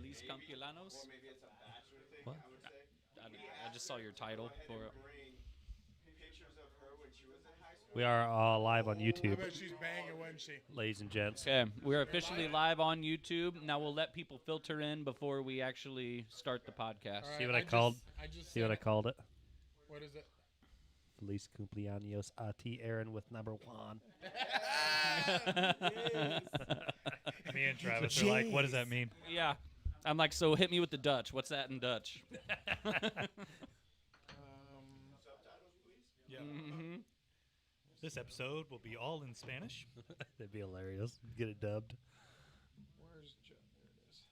Feliz Cumpleanos. Or maybe it's a bachelor thing, What? I would say. I just saw your title for it. Bring pictures of her when she was in high school. We are live on I YouTube, bet she's banging, wasn't she? ladies and gents. Okay, we're officially live on YouTube. Now we'll let people filter in before we actually start the podcast. All See what right, I called? just See what I said it. called it? What is it? Feliz Cumpleaños a ti, Aaron, with number 1. Me and Travis are like, what does that mean? Yeah. I'm like, so hit me with the Dutch. What's that in Dutch? Subtitles, please. Yeah. Mm-hmm. This episode will be all in Spanish. That'd be hilarious. Get it dubbed. Where's Joe? There it is.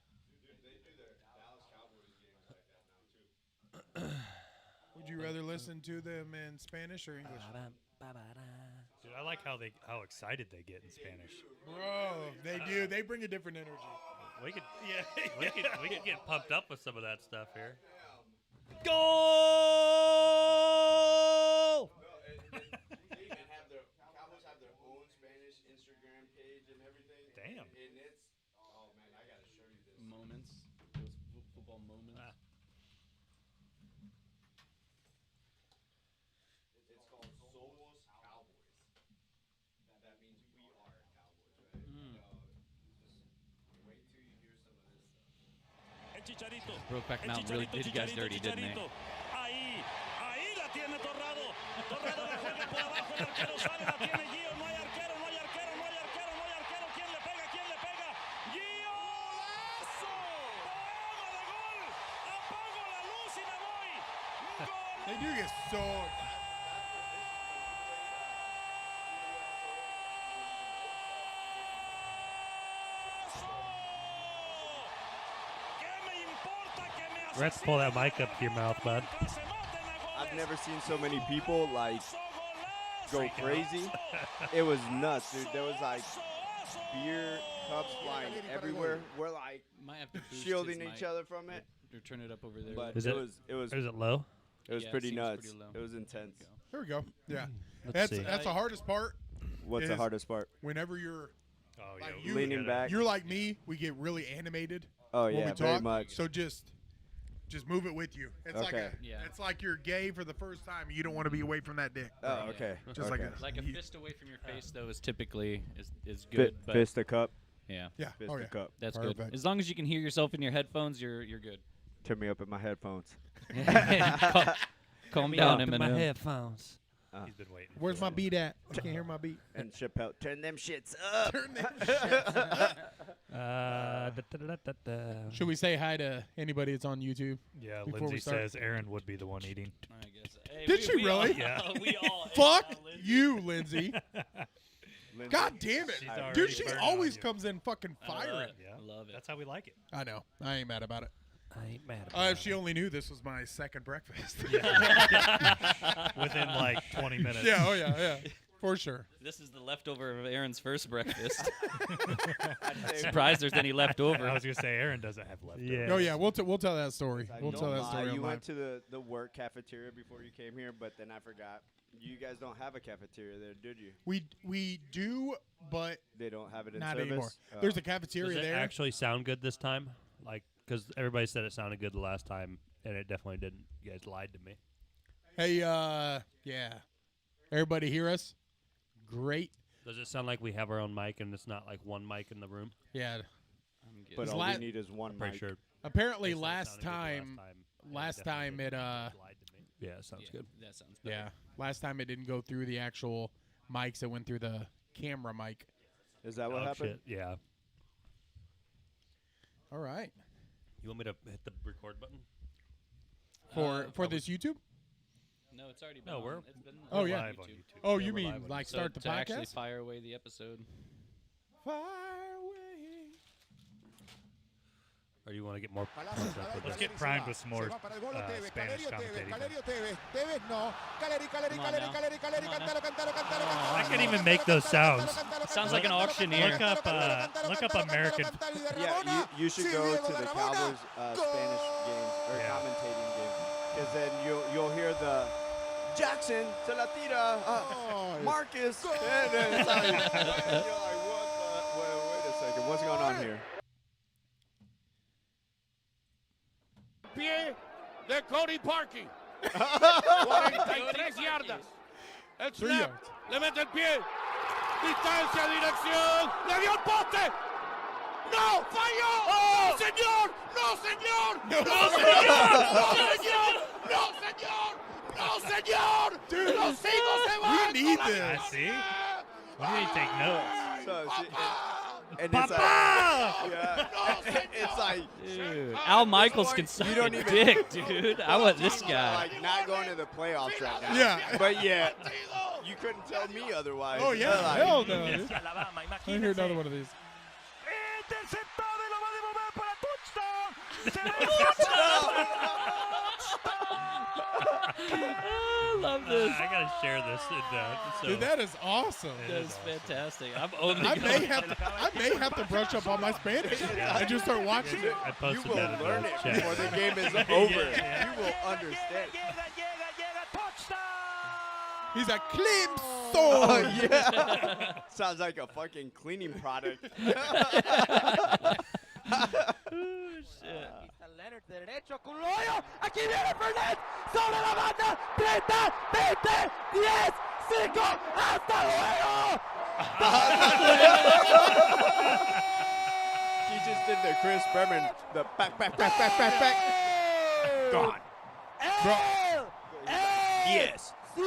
They do their Dallas Cowboys games like that now, too. Would you rather listen to them in Spanish or English? Dude, I like how excited they get in Spanish. Bro, they do. They bring a different energy. We could, Yeah. we could get pumped up with some of that stuff here. Goal! They even have their Cowboys have their own Spanish Instagram page and everything. Damn. And it's man, I gotta show you this. Moments. Those football moments. Ah. It's called Somos Cowboys. That means we are Cowboys, right? Just wait till you hear some of this stuff. El Chicharito. Brokeback El Mountain really Chicharito, did you guys Chicharito, dirty, didn't they? Chicharito. Ahí la tiene Torrado. Torrado la juega por abajo, el arquero sale, la tiene Gio. No hay arquero, no hay arquero, no hay arquero, no hay arquero. ¿Quién le pega? ¿Quién le pega? ¡Gio! ¡Golazo! ¡Poema de gol! ¡Apago la luz y me voy! ¡Gol! They do get so. ¿Qué me importa que me We're gonna have to pull that mic up to your mouth, bud. I've never seen so many people like go crazy. It was nuts, dude. There was like beer cups flying everywhere. We're like Might have to boost shielding his each mic. other from it. Or turn it up over there. But Is it it- was Is it low? Yeah, it pretty seems nuts. pretty low. It was intense. There we go. Yeah. Let's see. That's the hardest part. What's the Is- hardest part? Whenever you're Oh, Like yeah. you- Leaning back. you're like me, we get really animated Oh when yeah, we very talk. much. So just move it with you. It's like Okay. Yeah. it's like you're gay for the first time. You don't want to be away from that dick. Oh, okay. Just like okay. a- Like a You- fist away from your face, though, is typically is Fi- good. But fist a cup. yeah, Yeah. Fist Oh a yeah. cup. that's good. Perfect. As long as you can hear yourself in your headphones, you're good. Turn me up in my headphones. Calm down, in my Eminem. headphones. He's been waiting. Where's my beat at? I can't hear my beat. And Chappelle, turn them shits up. Turn that Da-da-da-da-da. Should we say hi to anybody that's on YouTube? Yeah, Before Lindsay we start- says Aaron would be the one eating. I guess. Hey, Did she we really? All, Yeah. we all. Fuck Lindsay. you, Lindsay. Lindsay, God damn it. She's already Dude, she burning always on you. comes in fucking I love firing. it. Yeah, I love it. That's how we like it. I know. I ain't mad about it. I ain't mad about If she only knew this was my second breakfast. Within like 20 minutes. Yeah, oh yeah. For sure. This is the leftover of Aaron's first breakfast. I'd say- Surprised there's any left over. I was gonna say Aaron doesn't have leftovers. Yeah. Oh yeah, we'll tell that story. I We'll don't tell that lie, story You online. went to the work cafeteria before you came here, but then I forgot. You guys don't have a cafeteria there, did you? We do, but They don't have it in not service? anymore. Oh. There's a Does cafeteria it there. actually sound good this time? Like, because everybody said it sounded good the last time, and it definitely didn't. You guys lied to me. Hey, yeah. Everybody hear us? Great. Does it sound like we have our own mic and it's not like one mic in the room? Yeah. I'm good. But It's all la- we need is one Pretty mic. sure. Apparently they said it last sounded good the time and last definitely time didn't. it, You guys lied to me. Yeah, it sounds Yeah, good. That sounds better. yeah. Last time it didn't go through the actual mics, it went through the camera mic. Is that what Oh, happened? shit. Yeah. All right. You want me to hit the record button? For this YouTube? No, it's already been No, on. we're- It's been Oh, on yeah. Live on YouTube. YouTube. Oh, Yeah, you we're mean live on like So start the to actually podcast? fire away the episode. Fire away. Or do you want to get more pumped up with Let's this? get primed with some more Spanish commentating. I can't even make those sounds. Sounds like an auctioneer. Look up American. Yeah, you should go to the Cowboys Spanish games or Yeah. commentating games, because then you'll hear the Jackson se la tira, Marcus, and then it's like, you're like, what the? Wait a second, what's going on here? pie de Cody Parkey. 43 yardas. El 3 snap. yards. Le mete el pie. Distancia, dirección. Le dio el poste. ¡No! ¡Falló! ¡No, señor! ¡No, señor! ¡No, señor! ¡No, señor! ¡No, señor! ¡No, señor! Dude, ¡Los Eagles se van! we need con la this. I see. We need to take notes. So, see, and Papa! it's like Dude, Al Michaels can suck You a don't even- dick, dude. I want this guy. like not going to the playoffs right now. Yeah. But yeah, you couldn't tell me otherwise. Oh, yeah. Like, Hell no, dude. Alabama, I hear another one of these. Interceptado y lo va a devolver para touchdown. Se I love this. I gotta share this. So Dude, that is awesome. That is fantastic. I'm only I going. may have to brush up on my Spanish and just start watching it. I You posted will that in learn the it chat. before the game is over. You will understand. llega, touchdown. He's a Clemson. Oh, yeah. Sounds like a fucking cleaning product. Leonard de derecho con Loyo. Aquí viene Feliz sobre la banda. 30, 20, 10, 5. ¡Hasta luego! He just did the Chris Berman, the back. Gone. Yes. 5.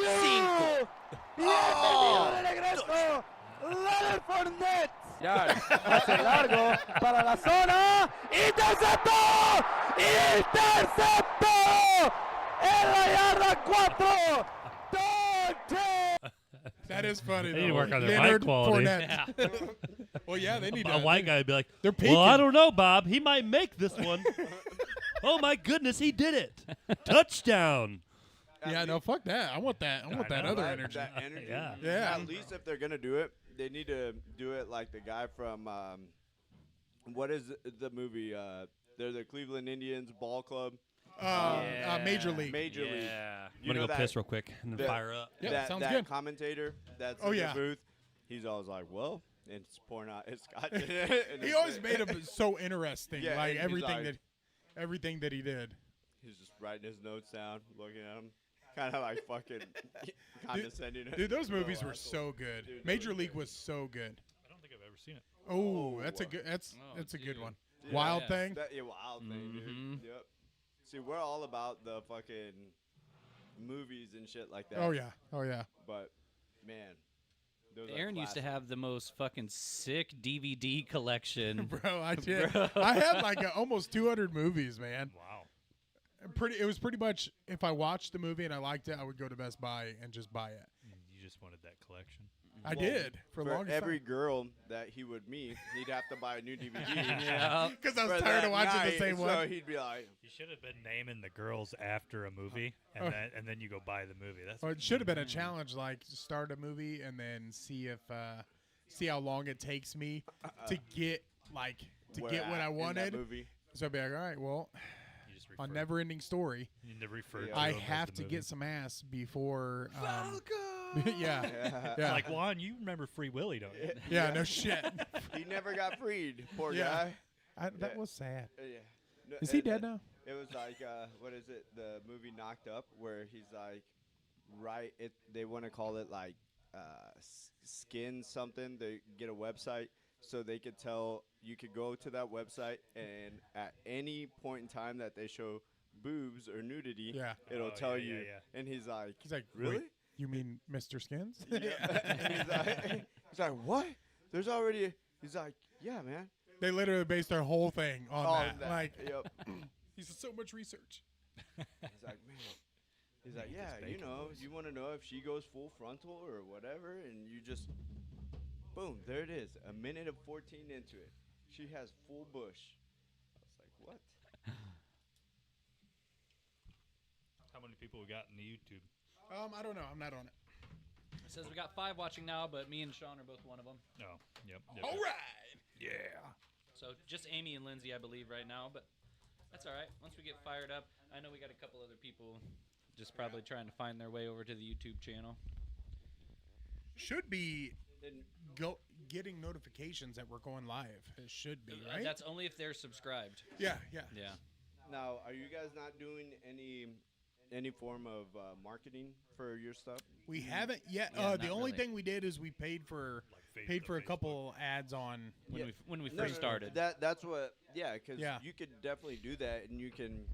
Bienvenido de regreso. Leonard Fournette. Pase largo para la zona. ¡Interceptó! ¡Interceptó! En la yarda 4. That is funny. They need to though. work on their Leonard mic quality. Fournette. Well, yeah, they need A to. white guy would be like, They're well, I peeking. don't know, Bob. He might make this one. Oh, my goodness, he did it. Touchdown. Yeah, no, fuck that. I want that. I want that know, other That- energy. that energy. Yeah. Yeah. At least if they're gonna do it, they need to do it like the guy from what is the movie? They're the Cleveland Indians ball club. Major League. Major League. Yeah. I'm going to go piss real quick and then that- fire up. Yeah, that sounds that good. commentator that's Oh, in yeah. the booth, he's always like, well, and it's pouring out his scotch. And He it's- always made him so interesting. Yeah, like and he's everything that he did. He's just writing his notes down, looking at him, kind of like fucking condescending. Dude, those movies were asshole. so good. Dude, Major League was so good. I don't think I've ever seen it. Oh, that's a good. That's a good one. Wild Yeah. Thing. That, yeah, wild thing, Mhm. dude. Yep. See, we're all about the fucking movies and shit like that. Oh yeah. Oh yeah. But man, those are Aaron used to classics. have the most fucking sick DVD collection. Bro, I did. Bro. I had like almost 200 movies, man. Wow. It was pretty much if I watched the movie and I liked it, I would go to Best Buy and just buy it. You just wanted that collection. I did for a For long every time. girl that he would meet, he'd have to buy a new DVD. Yeah. Because I was for tired that of watching night, the same so one. he'd be like, You should have been naming the girls after a movie, Oh. and then you go buy the movie. That's Or it should have been a challenge, like start a movie and then see how long it takes me to get where get what at I in that wanted. movie. So I'd be like, all right, well, you just on refer, Never-Ending Story, you need to refer Yeah. to I them as have the to movie. get some ass before. yeah, Yeah. yeah, Like Juan, you remember Free Willy, don't you? yeah. No shit. He never got freed, poor Yeah. guy. That Yeah. was sad. Yeah. No, Is he dead now? It was like, what is it? The movie Knocked Up, where he's like, they want to call it like skin something. They get a website so they could tell you could go to that website and at any point in time that they show boobs or nudity, Yeah. it'll Oh, tell yeah, you. yeah, yeah. And he's like, He's like, really? "Wait, you mean Mr. Skins? Yeah. And he's like, what? There's already. He's like, yeah, man. They literally based their whole thing on All that. of that. Like, Yep. he said so much research. He's like, man. He's like, yeah, you know, you want to know if she goes full frontal or whatever, and you just, boom, there it is. A minute and 14 into it. She has full bush. I was like, what? How many people we got in the YouTube? I don't know. I'm not on it. It says we got 5 watching now, but me and Sean are both one of them. Oh, yep. All right. Yeah. So just Amy and Lindsay, I believe, right now. But that's all right. Once we get fired up, I know we got a couple other people just probably trying to find their way over to the YouTube channel. Should be getting notifications that we're going live. It should be, right? That's only if they're subscribed. yeah, yeah. Yeah. Now, are you guys not doing any form of marketing for your stuff? We haven't yet. Yeah, The not only really. thing we did is we paid for a couple ads on. When we No, first started. That's what. Yeah, because Yeah. you could definitely do that, and you can.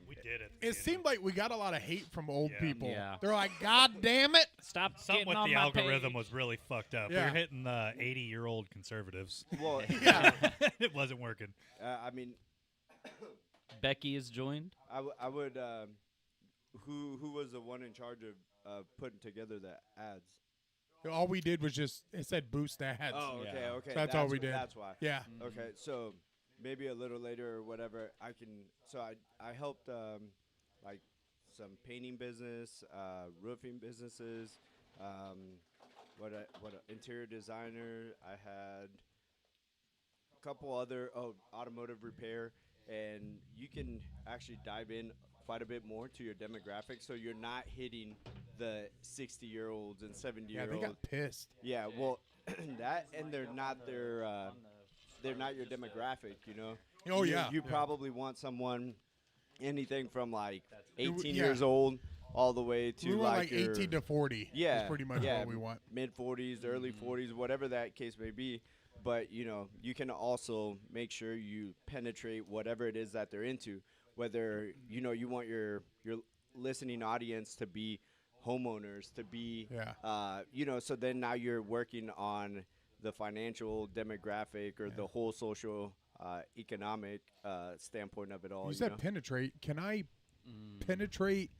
We did it. It seemed like we got a lot of hate from old Yeah. people. Yeah. They're like, "God damn it!" Stop Something getting with on the my algorithm page. was really fucked up. Yeah. We were hitting the 80-year-old conservatives. Well, Yeah. It wasn't working. I mean, Becky is joined. I would. Who was the one in charge of putting together the ads? All we did was just it said boost ads. Oh, okay, Yeah. okay. So that's all we did. That's why. Yeah. Okay, so maybe a little later or whatever, I can. So I helped like some painting business, roofing businesses, interior designer. I had a couple other automotive repair, and you can actually dive in quite a bit more to your demographic, so you're not hitting the 60-year-olds and 70-year-olds. Yeah, they got pissed. Yeah, well, that and they're not your demographic, you know. Oh, You- yeah. You Yeah. probably want someone anything from like 18 Yeah. years old all the way to We were like your 18 to 40. yeah, is pretty much yeah, what we want. mid 40s, early 40s, whatever that case may be. But you know, you can also make sure you penetrate whatever it is that they're into. Whether you know you want your listening audience to be homeowners, to be Yeah. you know, so then now you're working on the financial demographic or the whole social economic standpoint of it all. You You said know? penetrate. Can I penetrate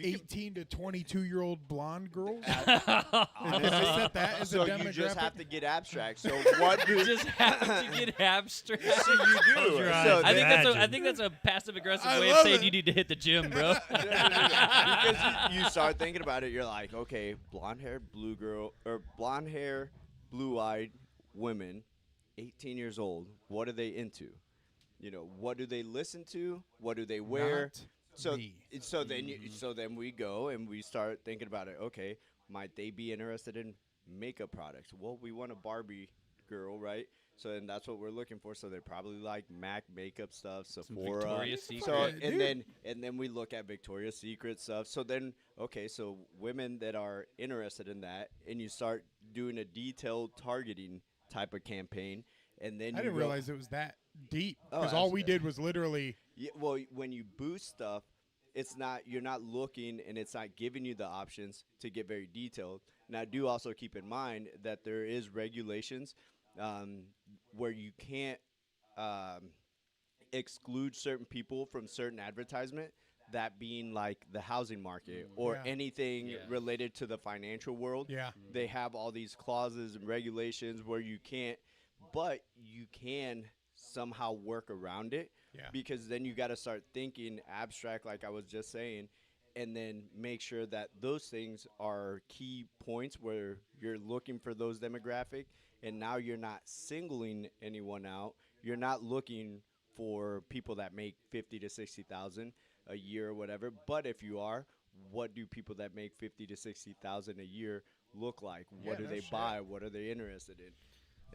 18 to 22-year-old blonde girls? If I set that as so a demographic. you just have to get abstract. So what do Just have to get abstract. so you do? Close your eyes. So I think then- that's a passive aggressive I way of love saying it. you need to hit the gym, bro. because you start thinking about it, you're like, okay, blonde hair, blue girl, or blonde hair, blue-eyed women, 18 years old. What are they into? You know, what do they listen to? What do they wear? Not So, me. so then we go and we start thinking about it. Okay, might they be interested in makeup products? Well, we want a Barbie girl, right? So then that's what we're looking for. So they probably like MAC makeup stuff, Sephora. Victoria's So Secret. and then we look at Victoria's Secret stuff. So then so women that are interested in that, and you start doing a detailed targeting type of campaign, and then I you didn't go- realize it was that deep. Oh, Because all we did was literally. Yeah, well, when you boost stuff, you're not looking, and it's not giving you the options to get very detailed. Now, do also keep in mind that there is regulations where you can't exclude certain people from certain advertisement. That being like the housing market or Yeah. anything Yeah. related to the financial world. Yeah. They have all these clauses and regulations where you can't, but you can somehow work around it. Yeah. Because then you got to start thinking abstract, like I was just saying, and then make sure that those things are key points where you're looking for those demographic, and now you're not singling anyone out. You're not looking for people that make 50 to 60,000 a year or whatever. But if you are, what do people that make 50 to 60,000 a year look like? Yeah, What do no they shit. buy? What are they interested in?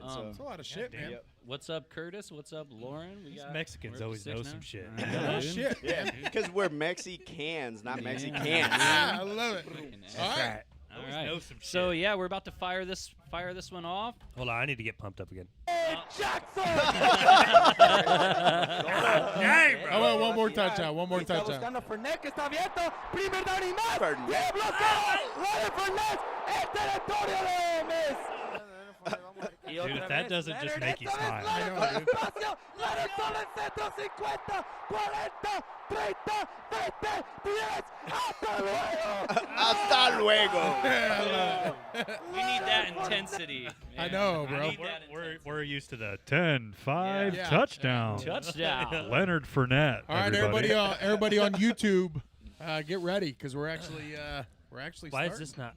And It's a lot of shit, man. Yep. What's up, Curtis? What's up, Lauren? We got Mexicans we're up to always 6 know now? some shit. I No know, dude. shit. Yeah, because we're Mexicans, not Yeah. Mexicans. Yeah, I love it. Fucking All A. right. All Always right. know some So shit. yeah, we're about to fire this one off. Hold on, I need to get pumped up again. Hey, I want one more touchdown. One more Está touchdown. buscando a Fernet, que está abierto. Primer down y más. Fernet. Y el bloqueo. Juan Fernet. Es territorio de Mes. Dude, if that doesn't just make you smile. I know, dude. Espacio. Lares solo en centro. 50, 40, 30, 20, 10. Hasta luego. Hasta luego. We need that intensity. I man. know, bro. need that We're used to the 10-5 Yeah. touchdown. Touchdown. Leonard Fournette. All right, everybody on YouTube, get ready because we're actually Why starting. is this not?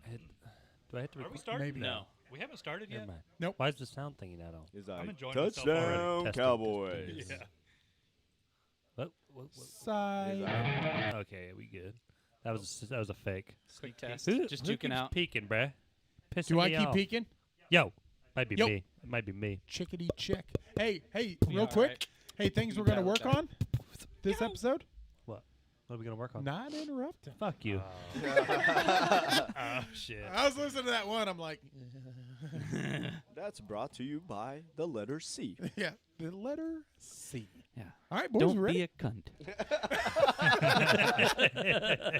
Do I have to Are we record? starting? Maybe. No. We haven't started Never yet. mind. Nope. Why is the sound thingy not on? He's I'm like, enjoying myself already. touchdown, Testing, Cowboys. testing. Yeah. What? Side. Okay, we good. That was a fake. Quick test. Who Just who juking keeps out. peeking, bruh? Pissing Do I me keep off. peeking? Yo, might be Yo. me. It might be me. Chickadee chick. Hey, Yeah, real all quick. right. Hey, things You we're gonna battle work that. on. this episode? What are we gonna work on? Not interrupting. Fuck you. Oh shit. I was listening to that one. I'm like, That's brought to you by the letter C. yeah, the letter C. Yeah. All right, boys, Don't we ready? be a cunt.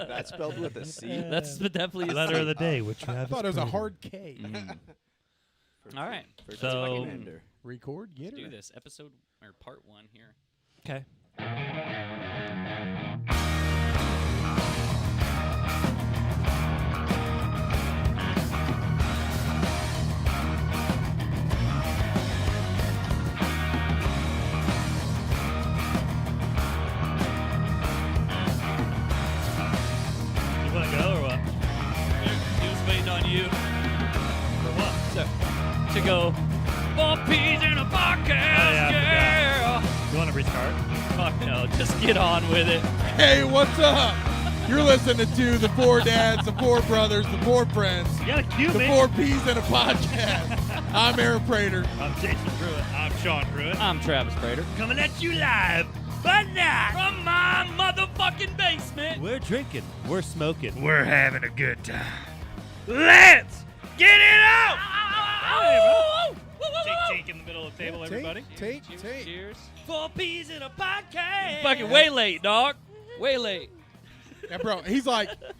That's spelled with a C. That's definitely a Letter of C. the day with I Travis. thought it was a Prater. hard K. All right. First So- fucking ender. Record, get Let's it. do this. Episode or part 1 here. Okay. You want to go or what? He was waiting on you For what? to go. 4 peas in a podcast. yeah, I Yeah. You want to restart? Fuck no. Just get on with it. Hey, what's up? You're listening to the 4 dads, the 4 brothers, the 4 friends, You got to cue the me. 4 P's in a podcast. I'm Aaron Prater. I'm Jason Pruitt. I'm Sean Pruitt. I'm Travis Prater. Coming at you live. But not. From my motherfucking basement. We're drinking. We're smoking. We're having a good time. Let's get it out. Tink tink in the middle of the table, everybody. Take. Cheers. 4 P's in a podcast. Fucking way late, dog. Way late. Yeah, bro, he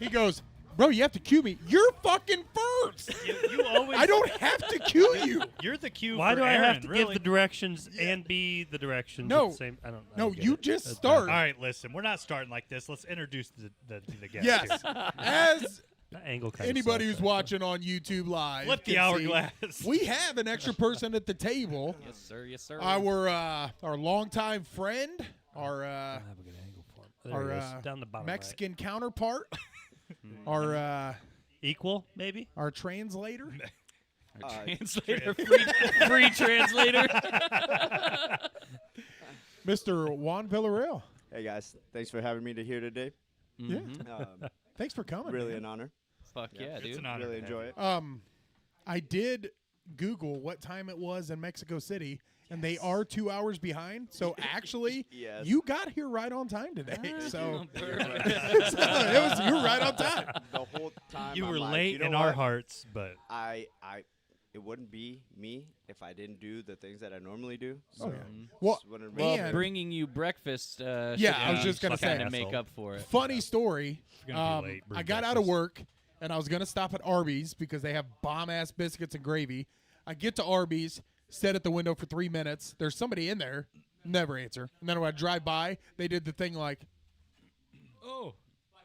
goes, bro, you have to cue me. You're fucking first. You always. I don't have to cue you. You're the cue Why for do I Aaron, have to really. give the directions and be the directions No. at the same? I don't. I No, don't get you it. just That's start. All right, listen. We're not starting like this. Let's introduce the guest. Yes. here. As That angle kind anybody of who's watching on YouTube Live Flip the can see, hourglass. we have an extra person at the table. Yes, sir. Yes, sir. Our longtime friend, our I have a good angle for him. There our he is, down the bottom Mexican counterpart, our right. Equal, maybe. our translator. Our translator. Free translator. Mr. Juan Villarreal. Hey guys, thanks for having me to here today. Yeah. Um, Thanks for coming. really man. an honor. Fuck yeah, It's dude. an honor. Really to have enjoy you. it. I did Google what time it was in Mexico City, and they are 2 hours behind. So actually, Yes. you got here right on time today. So, Perfect. so you were right on time. The whole time You I'm were like, late you know in our what? hearts, but It wouldn't be me if I didn't do the things that I normally do. So Oh, yeah. Well, just wanted to Well, make And- sure. bringing you breakfast. Yeah, I was just gonna kind say. of make up for it. Funny story. If you're gonna be late, bring I got out of breakfast. work and I was gonna stop at Arby's because they have bomb ass biscuits and gravy. I get to Arby's, sit at the window for 3 minutes. There's somebody in there, never answer. And then when I drive by, they did the thing like, oh,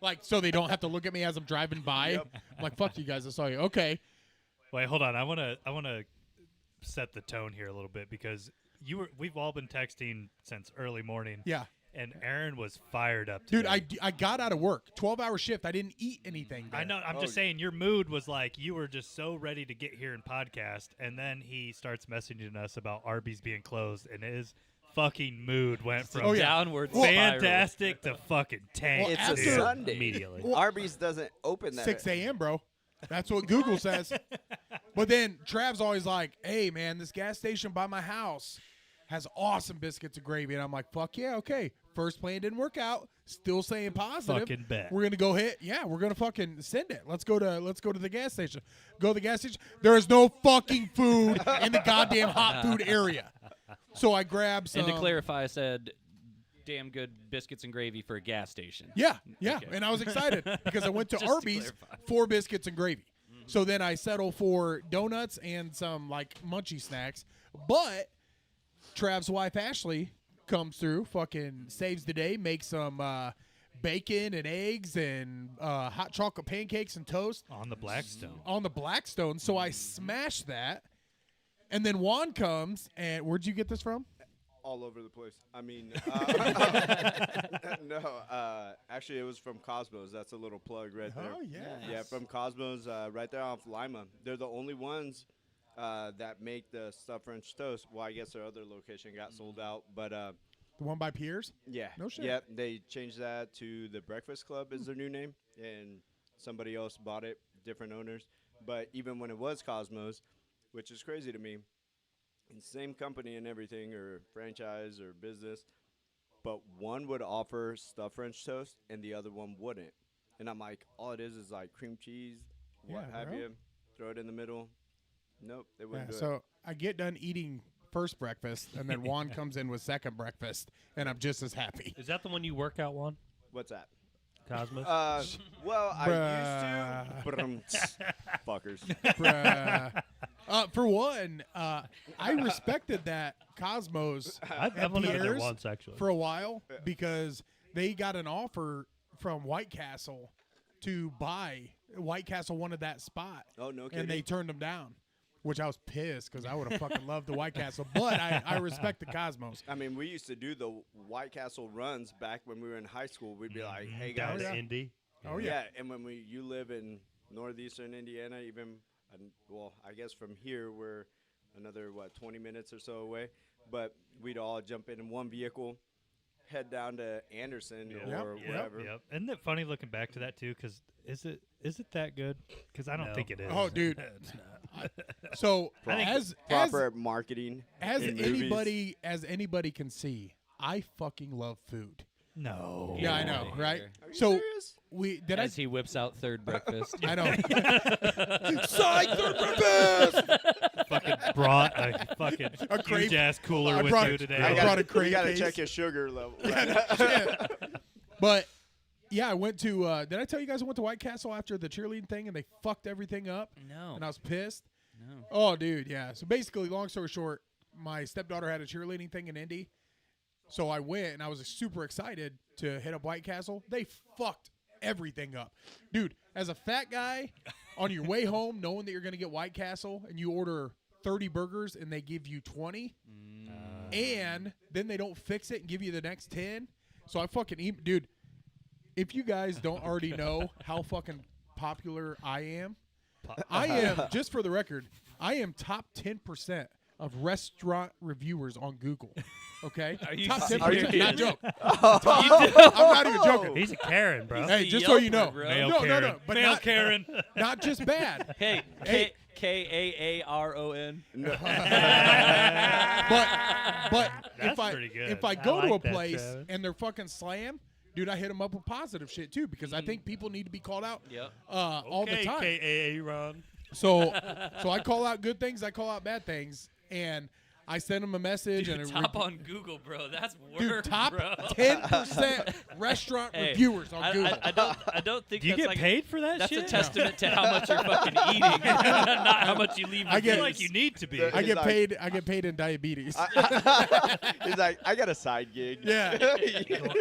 like so they don't have to look at me as I'm driving by. Yep. I'm like, fuck you guys, I saw you. Okay. wait, hold on. I wanna set the tone here a little bit because we've all been texting since early morning. Yeah. And Aaron was fired up. Dude, today. I got out of work. 12-hour shift. I didn't eat anything. I there. know. I'm just saying, your mood was like you were just so ready to get here and podcast, and then he starts messaging us about Arby's being closed, and his fucking mood went from Oh, yeah. Downward fantastic to fucking tank. It's after- a Sunday. Immediately. Arby's doesn't open that. 6 a.m., bro. That's what Google says. But then Trav's always like, hey, man, this gas station by my house has awesome biscuits and gravy. And I'm like, fuck yeah, okay. First plan didn't work out. Still saying positive. Fucking bet. We're gonna go hit. Yeah, we're gonna fucking send it. Let's go to the gas station. Go to the gas station. There is no fucking food in the goddamn hot food area. So I grabbed some. And to clarify, I said damn good biscuits and gravy for a gas station. Yeah, yeah. Okay. And I was excited because I went to Just to Arby's, clarify. 4 biscuits and gravy. So then I settle for donuts and some like munchy snacks. But Trav's wife Ashley comes through, fucking saves the day, makes some bacon and eggs and hot chocolate pancakes and toast on the Blackstone. on the Blackstone. So I smashed that. And then Juan comes, and where'd you get this from? All over the place. I mean, no. Actually, it was from Cosmos. That's a little plug right there. Oh, yeah. Yeah, from Cosmos, right there off Lima. They're the only ones that make the stuffed French toast. Well, I guess their other location got sold out, but The one by Piers? yeah, No shit. yeah. They changed that to the Breakfast Club is their new name, and somebody else bought it, different owners. But even when it was Cosmos, which is crazy to me, and same company and everything, or franchise or business, but one would offer stuffed French toast and the other one wouldn't. And I'm like, all it is like cream cheese, what Yeah, have bro. you, throw it in the middle. Nope, they Yeah, wouldn't do it. so I get done eating first breakfast, and then Juan comes in with second breakfast, and I'm just as happy. Is that the one you work out one? What's that? Cosmos? Well, I used to. Fuckers. Bruh. For one, I respected that Cosmos I've at only been there Pierre's once, actually. for a while because they got an offer from White Castle to buy. White Castle wanted that spot, Oh, no kidding. and they turned them down, which I was pissed because I would have fucking loved the White Castle. But I respect the Cosmos. I mean, we used to do the White Castle runs back when we were in high school. We'd be like, hey, Down guys. to yeah. Indy. Oh, yeah. And when you live in northeastern Indiana, even, well, I guess from here we're another, 20 minutes or so away. But we'd all jump in one vehicle, head down to Anderson or Yep. wherever. Yep. Isn't it funny looking back to that too? Because is it that good? Because I don't No. think it is. Oh, dude. It's not. So I think as Proper marketing. as in movies. anybody can see, I fucking love food. No. Yeah, I Get know, outta right? here. Are you So serious? we did I As he whips out third breakfast. I know. Psych, third breakfast. Fucking brought a fucking A crave- huge ass cooler I with brought- you today. I I brought a got crate You got to case. check your sugar level. Shit. But yeah, I went to. Did I tell you guys I went to White Castle after the cheerleading thing and they fucked everything up No. and I was pissed? No. Oh, dude, yeah. So basically, long story short, my stepdaughter had a cheerleading thing in Indy, so I went and I was super excited to hit up White Castle. They fucked everything up, dude. As a fat guy, on your way home, knowing that you're gonna get White Castle and you order 30 burgers and they give you 20, and then they don't fix it and give you the next 10. So I fucking eat, dude. If you guys don't already know how fucking popular I am, I am, just for the record, I am top 10% of restaurant reviewers on Google. Okay? Are you top 10%. serious? Not joke. I'm not even joking. He's a Karen, bro. Hey, the just so you Yelper, know. bro. Male No, Karen. no, no. But Male not, Karen. not just bad. Hey, Hey. K-A-A-R-O-N. But That's pretty good. if I I go to like a that, place Travis. and they're fucking slam, dude, I hit them up with positive shit too because I think people need to be called out Yep. all the time. K.A.A. Ron. So I call out good things, I call out bad things, and I send them a message Dude, and top on Google, bro. That's work, dude, top bro. 10% restaurant Hey, reviewers on I, Google. I don't think Do you that's get like paid for that that's shit? a testament to how much you're fucking eating, not how much you leave. I get- reviews. Like you need to be. The- I He's get like- paid. I get paid in diabetes. He's like, I got a side gig. Yeah.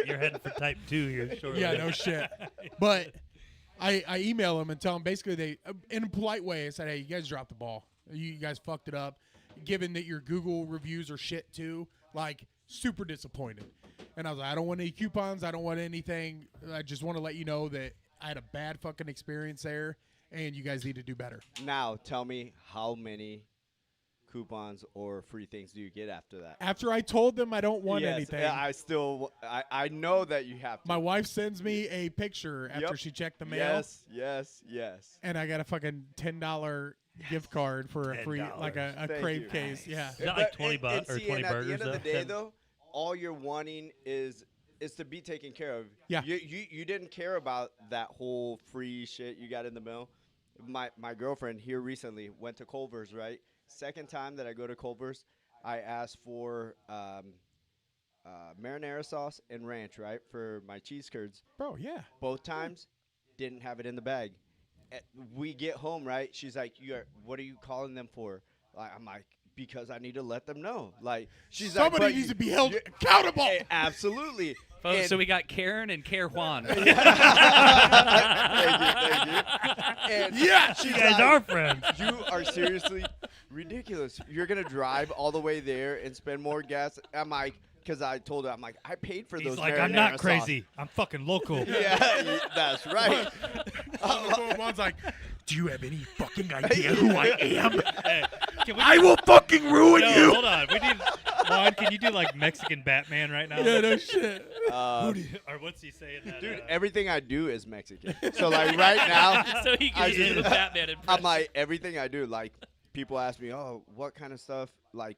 You're heading for type 2 here shortly. Yeah, no shit. But I email them and tell them basically they, in a polite way, I said, hey, you guys dropped the ball. You guys fucked it up. Given that your Google reviews are shit too, like super disappointed. And I was like, I don't want any coupons. I don't want anything. I just want to let you know that I had a bad fucking experience there, and you guys need to do better. Now, tell me how many coupons or free things do you get after that? After I told them I don't want Yes, anything, I know that you have to. my wife sends me a picture after Yep. she checked the mail. Yes. And I got a fucking $10 gift card for a free, like a Thank crave you. case. Yeah. Is that like 20 and or see, 20 and burgers? At the end of the though? day, though, all you're wanting is to be taken care of. Yeah. You didn't care about that whole free shit you got in the mail. My girlfriend here recently went to Culver's, right? Second time that I go to Culver's, I asked for marinara sauce and ranch, right, for my cheese curds. Bro, yeah. Both times, didn't have it in the bag. We get home, right? She's like, what are you calling them for? I'm like, because I need to let them know. Like, she's like, Somebody but needs you- to be held you- accountable. Absolutely. Folks, And- so we got Karen and Care Juan. thank you. And Yeah. she's You guys like, are friends. you are seriously ridiculous. You're gonna drive all the way there and spend more gas. I'm like, because I told her, I'm like, I paid for He's those. like, I'm marinara not sauce." crazy. I'm fucking local. Yeah, that's right. Mom's like, do you have any fucking idea who I am? Hey, can we I will fucking ruin no, you. hold on. We need Juan, can you do like Mexican Batman right now? Yeah, no shit. Or what's he saying? That, Dude, everything I do is Mexican. So like right now, so he I can do just- the Batman impression. I'm like everything I do. Like people ask me, oh, what kind of stuff? Like,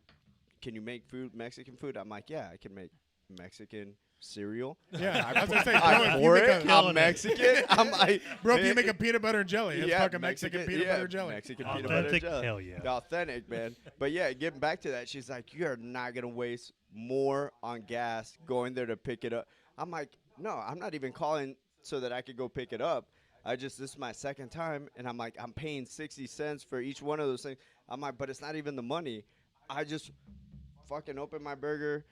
can you make food, Mexican food? I'm like, yeah, I can make Mexican cereal. Yeah, I was gonna say, bro, I'm if you for make it. a, I'm Mexican. I'm like, bro, if you make a peanut butter and jelly, it's yeah, fucking Mexican peanut butter and jelly. Mexican peanut butter and Authentic? jelly. Hell yeah. Authentic, man. But yeah, getting back to that, she's like, you are not gonna waste more on gas going there to pick it up. I'm like, no, I'm not even calling so that I could go pick it up. This is my second time, and I'm like, I'm paying 60 cents for each one of those things. I'm like, but it's not even the money. I just fucking open my burger,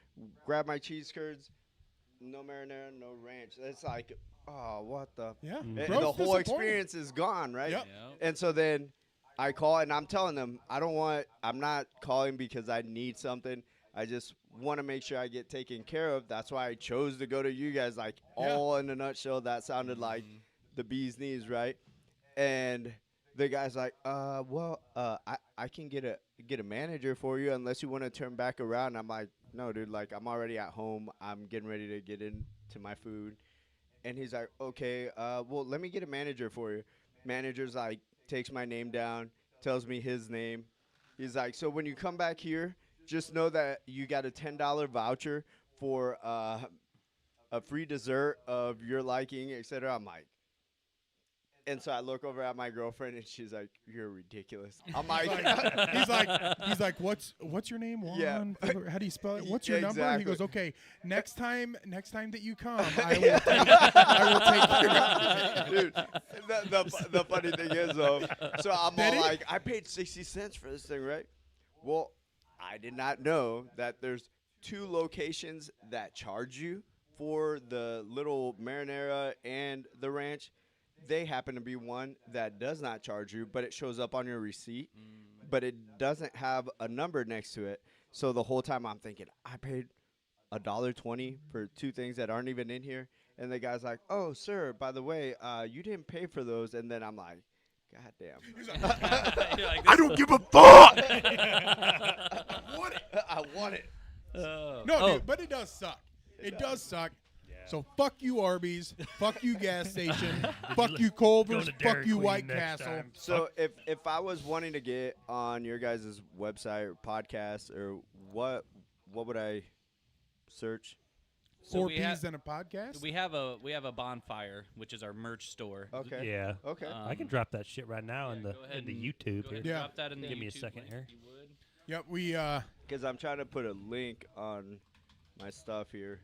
grab my cheese curds, no marinara, no ranch. It's like, oh, what the? Yeah, And bro's the whole disappointed. experience is gone, right? Yep. And so then I call, and I'm telling them, I'm not calling because I need something. I just want to make sure I get taken care of. That's why I chose to go to you guys. Like, all in a nutshell, that sounded like the bee's knees, right? And the guy's like, I can get a manager for you unless you want to turn back around. I'm like, no, dude, like, I'm already at home. I'm getting ready to get into my food. And he's like, okay, well, let me get a manager for you. Manager's like, takes my name down, tells me his name. He's like, so when you come back here, just know that you got a $10 voucher for a free dessert of your liking, etc. I'm like, and so I look over at my girlfriend, and she's like, "You're ridiculous." I'm like, he's like, what's your name? Juan? Yeah. How do you spell it? What's Yeah, your number? And he exactly. goes, okay, next time that you come, I will take. Dude, the funny thing is, though, so I'm Did all he? like, I paid 60 cents for this thing, right? Well, I did not know that there's 2 locations that charge you for the little marinara and the ranch. They happen to be one that does not charge you, but it shows up on your receipt, but it doesn't have a number next to it. So the whole time I'm thinking, I paid $1.20 for 2 things that aren't even in here. And the guy's like, oh, sir, by the way, you didn't pay for those. And then I'm like, God damn. You're like, I don't give a fuck. I want it. No, dude, but it does suck. It does suck. So fuck you, Arby's. Fuck you, gas station. Fuck you, Culver's. Go to Dairy Fuck you, Queen White next Castle. time. So if I was wanting to get on your guys' website or podcast, or what would I search? So 4 we P's have- and a podcast. we have a bonfire, which is our merch store. Okay. Yeah. Okay. I can drop that shit right now Yeah, in the go ahead in the and- YouTube Go here. ahead and Yeah. drop that in the Give me a YouTube second link here. if you would. Yep, we Because I'm trying to put a link on my stuff here,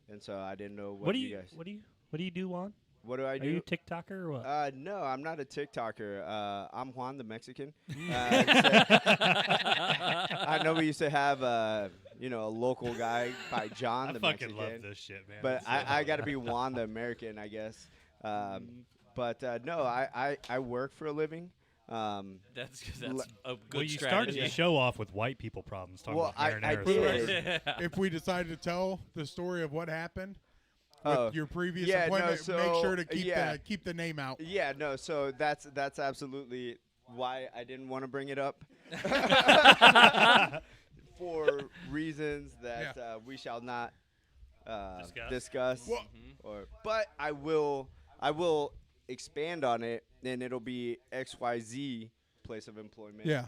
and so I didn't know what, What do you you guys. what do you do, Juan? What do I Are do? you a TikToker or what? No, I'm not a TikToker. I'm Juan the Mexican. I know we used to have a local guy by John I the fucking Mexican. love this shit, man. But It's so I got to be Juan the American, I guess. But no, I work for a living. That's Le- a good well, you started strategy. the show off with white people problems, talking Well, about I marinara did. sauce. if we decided to tell the story of what happened Oh, with your previous yeah, no, appointment, make so, sure to keep yeah. keep the name out. Yeah, no. So that's absolutely why I didn't want to bring it up. For reasons that we shall not discuss. But I will expand on it, and it'll be XYZ place of employment. Yeah. Is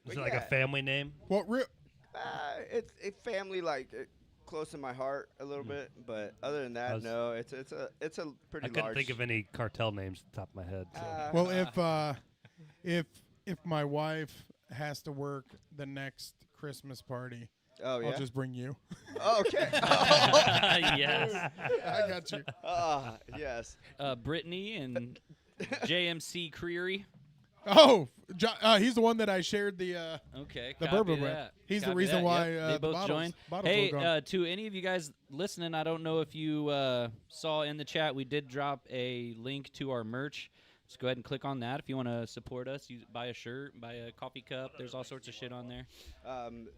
but it like a yeah, family name? Well, it's a family close to my heart a little bit, but other than that, no, it's a pretty I couldn't large. think of any cartel names at the top of my head. So. well, if my wife has to work the next Christmas party, oh yeah. I'll just bring you. Okay. Yes. I got you. Yes. Brittany and JMC Creary. Oh, he's the one that I shared the Okay. the copy bourbon with. that. He's the Copy reason that. why Yep, they the both bottles, joined. bottles Hey, were gone. to any of you guys listening, I don't know if you saw in the chat, we did drop a link to our merch. Just go ahead and click on that if you want to support us. You buy a shirt, buy a coffee cup. There's all sorts of shit on there.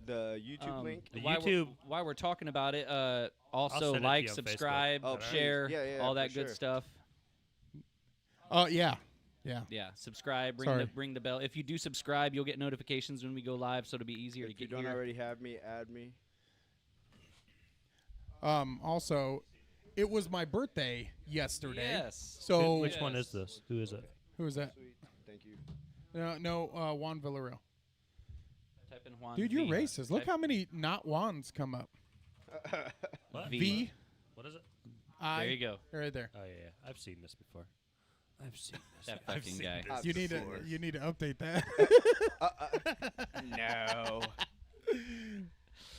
The YouTube link. The while YouTube- while we're talking about it, also send it to like, you on Facebook. subscribe, Oh, please. share, Yeah, all for that good sure. stuff. Yeah. Yeah, subscribe, Sorry. ring the bell. If you do subscribe, you'll get notifications when we go live, so it'll be easier to If you get don't here. already have me, add me. Also, it was my birthday yesterday. Yes. So Which one is this? Who is it? who is that? Sweet. Thank you. No, Juan Villarreal. Type in Juan Dude, you're V. racist. Look Type- how many not Juans come up. What? V What is it? I. There you go. Right there. Oh yeah, I've seen this before. I've seen this. That I've fucking seen guy. this. You need to before. you need to update that.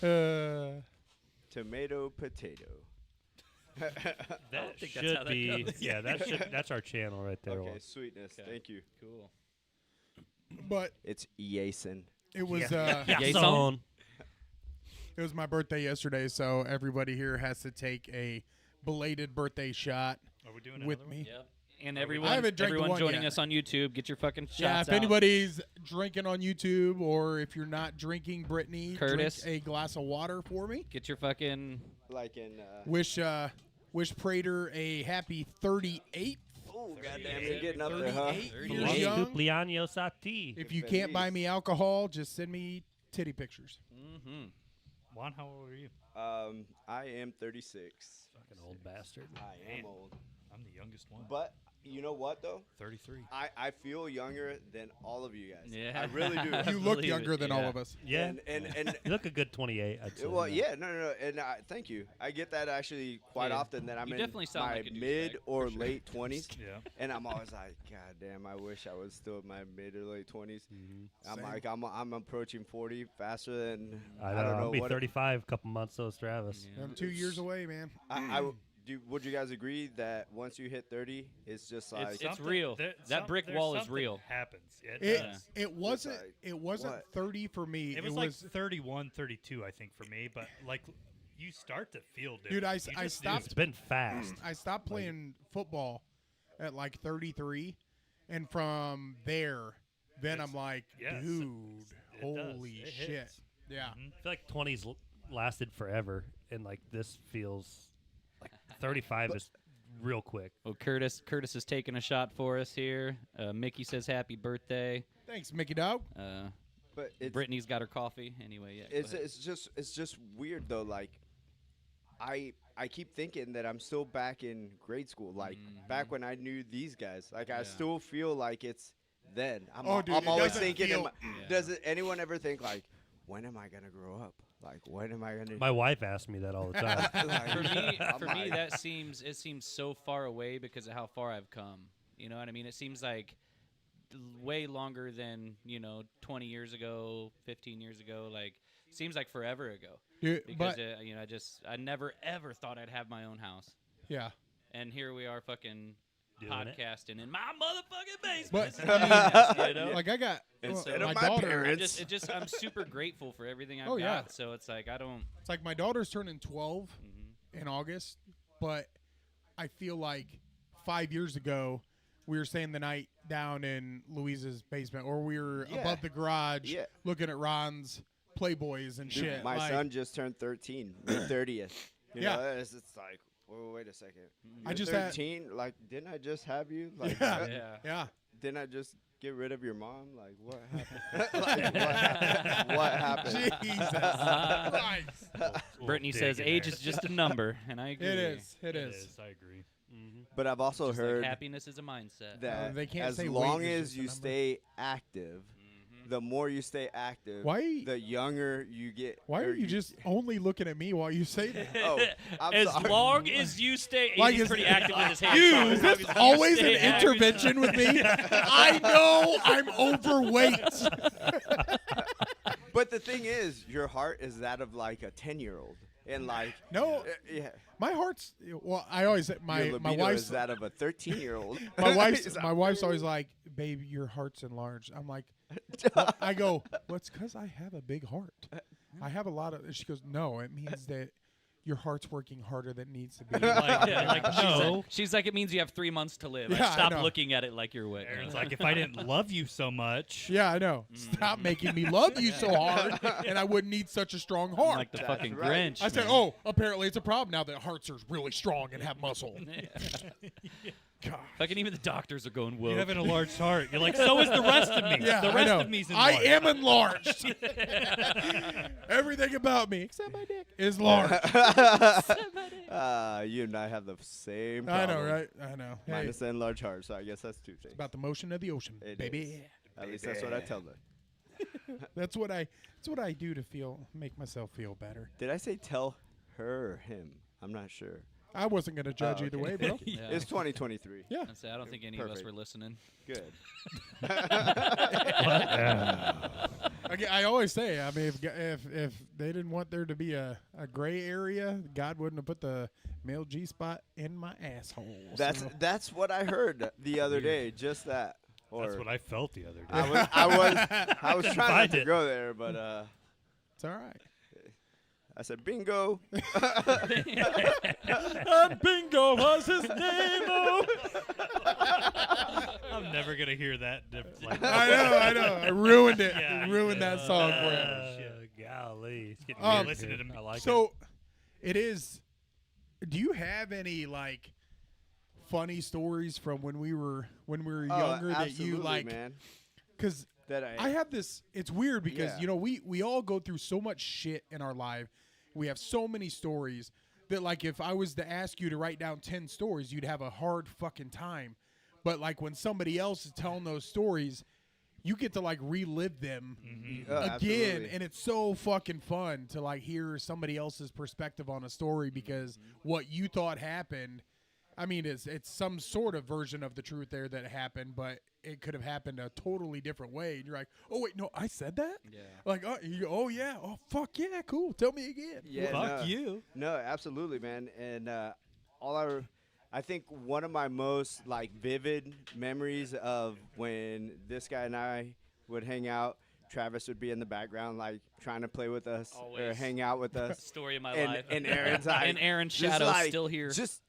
No. uh, Tomato, potato. That think that's how should that be. goes. Yeah, that's our channel right there. Okay, Juan. sweetness. Okay. Thank you. Cool. but It's Yason. it was Yeah, Jason? son. it was my birthday yesterday, so everybody here has to take a belated birthday shot Are we doing with another one? me. Yep. And everyone, haven't drank the everyone one joining yet. us on YouTube, get your fucking shots Yeah, if out. anybody's drinking on YouTube, or if you're not drinking, Brittany, Curtis. drink a glass of water for me. Get your fucking. Like in. Wish Prater a happy 38th. Oh, goddamn, you're getting up there, huh? 38 38. years Feliz young. cumpleaños a ti. If you can't buy me alcohol, just send me titty pictures. Mm-hmm. Juan, how old are you? I am 36. Fucking old bastard. I am old. I'm the youngest one. But you know what, though? 33. I feel younger than all of you guys. Yeah. I really do. You look believe younger it, than all yeah. of us. Yeah, And you look a good 28. I'd say. well, yeah, no, and thank you. I get that actually quite Yeah. often. That I'm You in definitely sound my like a douchebag, mid for or sure. late 20s, Yeah. and I'm always like, God damn, I wish I was still in my mid or late 20s. I'm Same. like, I'm approaching 40 faster than I don't know. know I'll be what. 35 a couple months. So is Travis. Yeah. I'm 2 years away, man. Would you guys agree that once you hit 30, it's just like It's Something- real. there- That brick there's wall is something real. Happens. It, It does. it wasn't like, it wasn't what? 30 for me. It was like 31, 32, I think, for me. But like, you start to feel different. Dude, I You just do. stopped It's been fast. I stopped playing football at like 33, and from there, then It's- I'm like, yes, dude, it does. holy It shit. hits. Yeah. Mhm. I feel like 20s lasted forever, and like this feels like 35 is real quick. Well, Curtis is taking a shot for us here. Mickey says happy birthday. Thanks, Mickey Dog. but it's Brittany's got her coffee. Anyway, yeah. go ahead. it's just weird though. Like, I keep thinking that I'm still back in grade school, like back when I knew these guys. Like, I Yeah. still feel like it's then. I'm Oh, dude, I'm it always doesn't thinking, feel- does anyone ever think like, when am I gonna grow up? Like, when am I gonna? My wife asks me that all the time. Like, for me, I'm for me, like- that seems so far away because of how far I've come. You know what I mean? It seems like way longer than 20 years ago, 15 years ago. Like, seems like forever ago. Dude, Because but I never ever thought I'd have my own house, yeah. and here we are, fucking Doing it. podcasting in my motherfucking But basement. You know? like I got Instead my of my daughter. parents. I'm super grateful for everything I've Oh, got. yeah. So it's like I don't. It's like my daughter's turning 12 Mhm. in August, but I feel like 5 years ago we were staying the night down in Louise's basement, or we were Yeah. above the garage Yeah. looking at Ron's Playboys and Dude, shit. my like, son just turned 13, May 30th. You Yeah. know, it's like, wait a second. I You're just had- 13. Like, didn't I just have you? Like, Yeah. Yeah. yeah. didn't I just get rid of your mom? Like, what happened? Like, what happened? Jesus Christ. Brittany dig says in age there. is just a number, and I agree. It is. It It is. is. I agree. But I've also Just like heard happiness is a mindset. that they can't as say long weight is as just a you number. stay active, the more you stay active, Why- the younger you get. Why or are you just only looking at me while you say that? Oh, I'm as sorry. long as you stay, Like, he's is- pretty active with his hands. You, so is as long this as you always an stay active- intervention with me? I know I'm overweight. But the thing is, your heart is that of like a 10-year-old. And like, No, yeah. my heart's well. I always Your my libido wife's is that of a 13-year-old. my wife's always like, babe, your heart's enlarged. I'm like, well, I go, well, it's because I have a big heart. I have a lot of. She goes, no, it means that your heart's working harder than it needs to be. She's like, it means you have 3 months to live. Yeah, I Stop know. looking at it like you're weight. Aaron's like, if I didn't love you so much, Yeah, I know. Stop making me love you so hard, and I wouldn't need such a strong heart. like the That's fucking right. Grinch. I said, man. oh, apparently it's a problem now that hearts are really strong and have muscle. God. Fucking even the doctors are going, whoa. you have an enlarged heart. You're like, so is the rest of me. Yeah, the I rest know. of me's I enlarged. am enlarged. Everything about me, except my dick, is large. You and I have the same I problem. know, right? I know. Hey, Minus it's the enlarged heart, so I guess that's two things. about the motion of the ocean, It baby. is. At least that's what I tell them. That's what I do to make myself feel better. Did I say tell her, him. I'm not sure. I wasn't gonna judge either okay. way, bro. Yeah. It's 2023. Yeah. I don't think any of us Perfect. were listening. Good. I always say, I mean, if they didn't want there to be a gray area, God wouldn't have put the male G spot in my asshole. That's what I heard the other day. Just that. That's Or what I felt the other day. I was trying not Find to it. go there, but It's all right. I said bingo. Bingo was his name. Oh. I'm never gonna hear that. Like, I know. I ruined it. Yeah, Ruined that song for golly, it's getting Um, weird listening to me. I like you. So, it is. Do you have any like funny stories from when we were younger that you absolutely, like? man. Because That I have this. It's weird because Yeah. we all go through so much shit in our life. We have so many stories that like if I was to ask you to write down 10 stories, you'd have a hard fucking time. But like when somebody else is telling those stories, you get to like relive them Oh, again, absolutely. and it's so fucking fun to like hear somebody else's perspective on a story because what you thought happened. I mean, it's some sort of version of the truth there that happened, but it could have happened a totally different way. And you're like, oh wait, no, I said that. Yeah. Like, oh yeah, oh fuck yeah, cool. Tell me again. Yeah, Fuck no. you. No, absolutely, man. And I think one of my most like vivid memories of when this guy and I would hang out. Travis would be in the background, like trying to play with us or Always. hang out with us. Story of my and, life. and Aaron's like, And Aaron's just shadow's like, still here. Just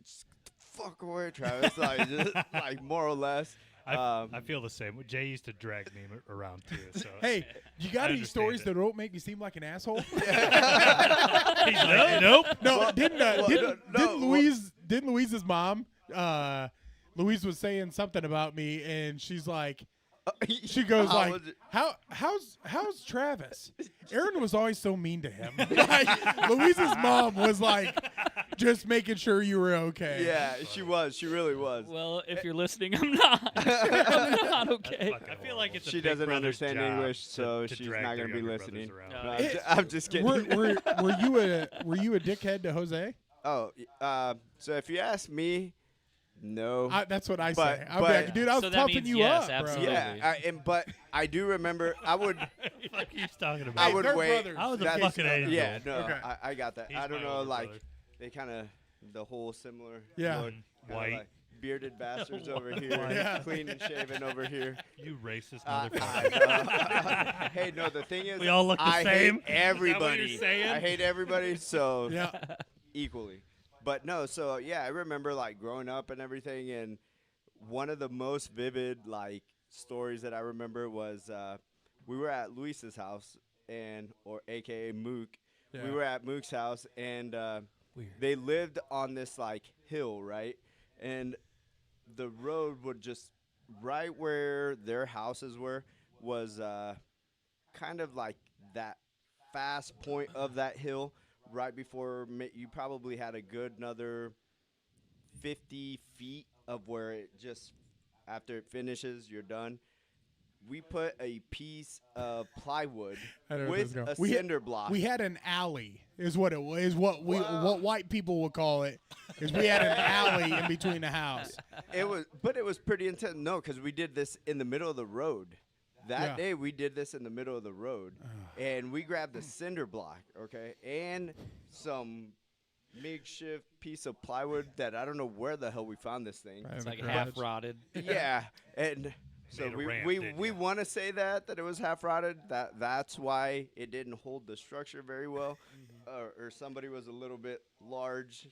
fuck away, Travis. Like, just, like more or less. I feel the same. Jay used to drag me around too. So Hey, you got I any understand stories it. that don't make me seem like an asshole? he's like, nope. No, didn't no, didn't Louise's mom? Louise was saying something about me, and she's like, she goes How like, was it? how's Travis? Aaron was always so mean to him. Like, Louise's mom was like, just making sure you were okay. Yeah, she was. She really was. Well, if you're listening, I'm not. I'm not okay. I feel like it's a She big doesn't brother's understand job English, to- so to she's drag not their gonna be younger brothers listening. around. No, It- I'm just kidding. Were you a dickhead to Jose? Oh, so if you ask me, no. That's what I But- say. I'm but- like, dude, I was So that toughing means you yes, up, absolutely. bro. Yeah, but I do remember. I would. Fuck he's talking about. I would they're wait. brothers. I was a That's- fucking angel. Yeah, no, Okay. I got that. He's I don't my know, older like brother. they kind of the whole similar. Yeah. look, kinda White. like bearded bastards over White. here, Yeah. clean and shaven over here. You racist I motherfucker. hey, no, the thing is, We all look the I same? hate everybody. Is that what you're saying? I hate everybody, so Yeah. equally. But no, so yeah, I remember like growing up and everything, and one of the most vivid like stories that I remember was we were at Luis's house or AKA Mook. We Yeah. were at Mook's house, and they lived on this like hill, right? And the road would just right where their houses were was kind of like that fast point of that hill right before you probably had a good another 50 feet of where it just after it finishes you're done. We put a piece of plywood I know where this with is a going. cinder block. We had an alley, is what it was. What Wow. white people would call it. Is we had an alley in between the house. It was pretty intense. No, because we did this in the middle of the road. That Yeah. day we did this in the middle of the road, and we grabbed a cinder block, okay, and some makeshift piece of plywood that I don't know where the hell we found this thing. It's like Garage. half rotted. Yeah, and so Made a ramp, we didn't we ya? want to say that it was half rotted. That's why it didn't hold the structure very well, or somebody was a little bit large,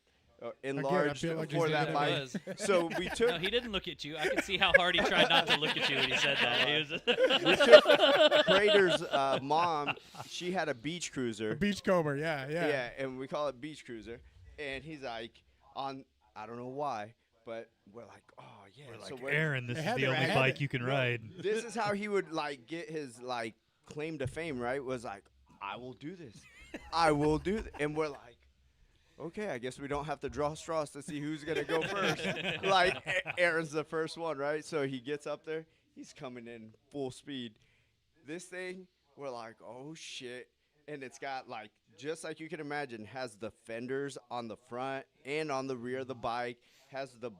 enlarged feel like for he's that doing bike. It was. So we took No, he didn't look at you. I could see how hard he tried not to look at you when he said that. He was we took Prater's mom. She had a beach cruiser. Beachcomber, yeah. Yeah, and we call it beach cruiser. And he's like I don't know why, but we're like, oh yeah. We're so like, we're- Aaron, this They is had the their- only had bike it. you can No, ride. This is how he would like get his like claim to fame, right? Was like, I will do this. I will do this. And we're like, okay, I guess we don't have to draw straws to see who's gonna go first. Like Aaron's the first one, right? So he gets up there, he's coming in full speed. This thing, we're like, oh shit. and it's got like just like you can imagine, has the fenders on the front and on the rear of the bike. Has the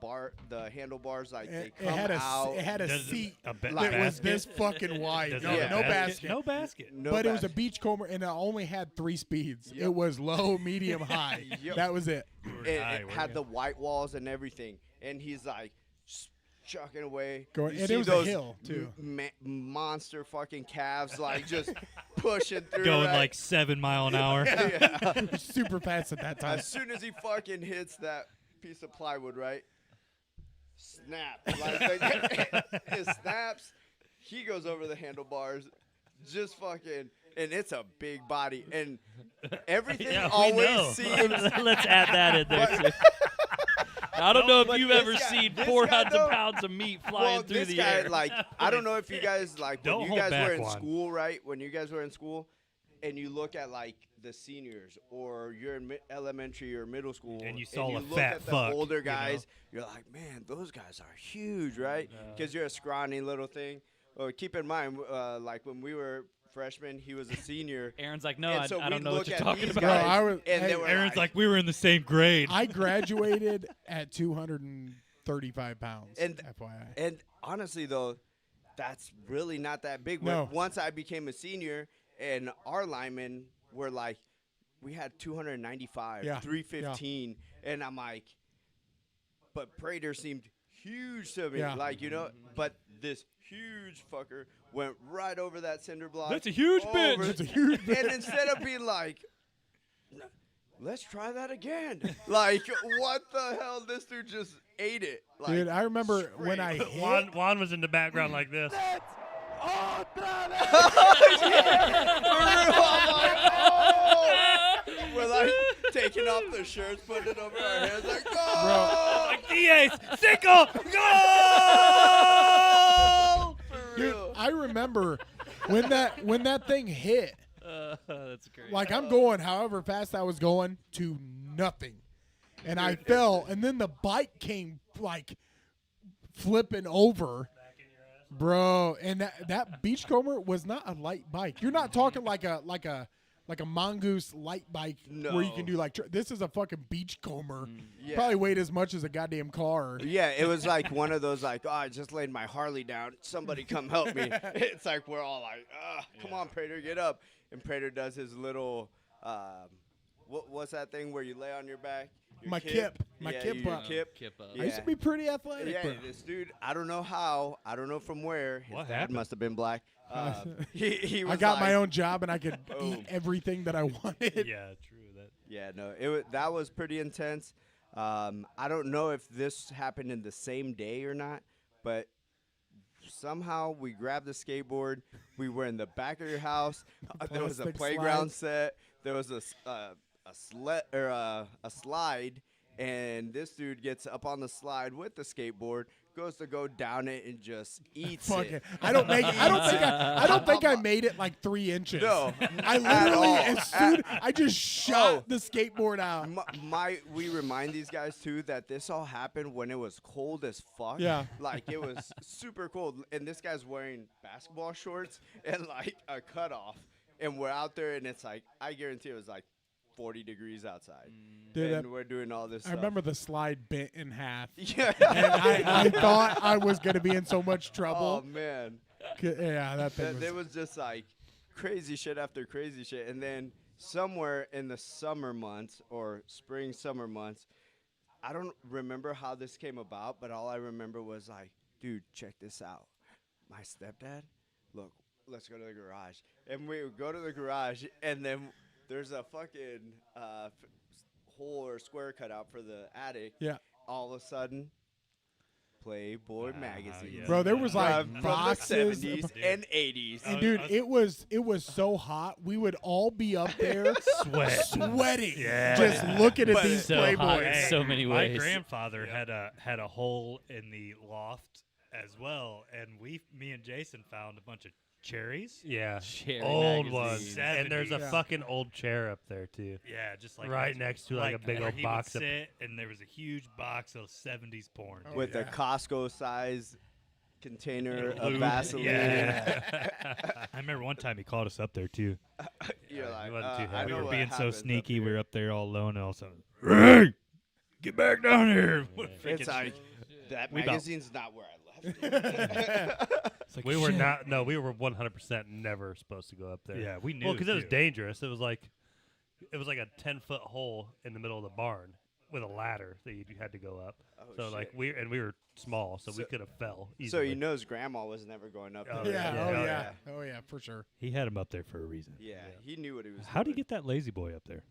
handlebars like they It come had a out. it had a Does it- seat a ba- that was basket? this fucking wide. Does it No, have a no basket. No basket. No But it was a basket. beachcomber, and it only had 3 speeds. Yep. It was low, medium, high. Yep. That was it. And it had the white walls and everything, and he's like chucking away. Going- You and see it was a those hill, too. monster fucking calves like just pushing through. Going right? like 7 mile an hour. Super fast at that time. As soon as he fucking hits that piece of plywood, right? Snap. Like it snaps. He goes over the handlebars, just fucking, and it's a big body, and everything Yeah, we always know. seems. Let's add that in there. But- too. I don't know if but you've this ever guy- seen this 400 guy, though- pounds of meat flying Well, through this the guy, air. like, I don't know if you guys like Don't when you hold guys back, were in Juan. school, right? When you guys were in school, and you look at like the seniors, or you're in elementary or middle school, And you saw you a look fat at the fuck, older you know? guys, you're like, man, those guys are huge, right? Because you're a scrawny little thing. Or keep in mind, like when we were freshmen, he was a senior. Aaron's like, no, And so I don't we'd know what look you're at talking these about. Bro, guys, I was- and hey, they were Aaron's like, we were in the same grade. I graduated at 235 pounds. And- FYI. And honestly, though, that's really not that big. No. Once I became a senior, and our linemen were like, we had 295, Yeah, 315, and I'm like, but Prater seemed huge to me, Yeah. like, you know, but this huge fucker went right over that cinder block. That's a huge bitch. over- It's a huge And instead of being like, let's try that again, like, what the hell? This dude just ate it. Like, Dude, I remember when I straight. hit. Juan was in the background like this. We're like taking off the shirts, putting it over our heads, like, go! Like the Cinco, go! For Dude, real. I remember when that thing hit. That's great. Like I'm going however fast I was going to nothing. And I fell, and then the bike came like flipping over. Bro, and that Beachcomber was not a light bike. You're not talking like a mongoose light bike where you No. can do like this is a fucking Beachcomber. Yeah. Probably weighed as much as a goddamn car. Yeah, it was like one of those like, oh, I just laid my Harley down. Somebody come help me. It's like we're all like, come on, Prater, get up. And Prater does his little, what's that thing where you lay on your back? Your My kip. My Yeah, kip your up. kip. Kip up. I used to Yeah. be pretty athletic. Yeah, bro. this dude, I don't know how, I don't know from where. His What dad happened? must have been black. He was I got my like- own job and I could eat Boom. everything that I wanted. Yeah, true. That. Yeah, no, that was pretty intense. I don't know if this happened in the same day or not, but somehow we grabbed the skateboard. We were in the back of your house. There was a Plastic playground set. There was a sled or a slide, and this dude gets up on the slide with the skateboard, goes to go down it, and just eats Fuck it. it. I don't think I made it like 3 inches. No, I at literally all. as soon I just shot Oh. the skateboard out. We remind these guys too that this all happened when it was cold as fuck. Yeah. Like it was super cold, and this guy's wearing basketball shorts and like a cutoff, and we're out there, and it's like I guarantee it was like 40 degrees outside, Dude, and we're doing all this. I stuff. remember the slide bent in half. Yeah. And I thought I was gonna be in so much Oh trouble. man, Yeah, that thing there was. was just like crazy shit after crazy shit, and then somewhere in the summer months or spring summer months, I don't remember how this came about, but all I remember was like, dude, check this out. My stepdad, look, let's go to the garage, and we would go to the garage, and then there's a fucking hole or square cut out for the attic. Yeah. All of a sudden, Playboy magazine. yeah. Bro, there was like From the boxes. 70s and 80s. And dude, it was so hot. We would all be up there sweating, Yeah. just looking at But these so hot Playboys. in so many My ways. grandfather had a hole in the loft as well, and me and Jason found a bunch of cherries. Yeah. Cherry Old magazines. ones. And there's a 70s. fucking old chair up there, too. Yeah, just like Right next to, like, a big where old he box would of- sit, and there was a huge box of 70s porn. Oh, With yeah. a Costco size container of Lube. Vaseline. Yeah. I remember one time he called us up there too. You're He like, wasn't too I happy. We know were what being so happens up sneaky. We here. were up there all alone, and all of a sudden, Ray, get back down here. It's like that We about- magazine's not where I left it. It's like, We were shit. not. No, we were 100% never supposed to go up there. Yeah, we knew. Well, because it was too. dangerous. It was like a 10-foot hole in the middle of the barn with a ladder that you had to go up. Oh, So like shit. we were small, so we So- could have fell So easily. he knows grandma was never going up Oh, there. Yeah. yeah, Oh yeah, yeah. Oh yeah. For sure. He had him up there for a reason. Yeah, he knew what he was How do you doing. get that lazy boy up there?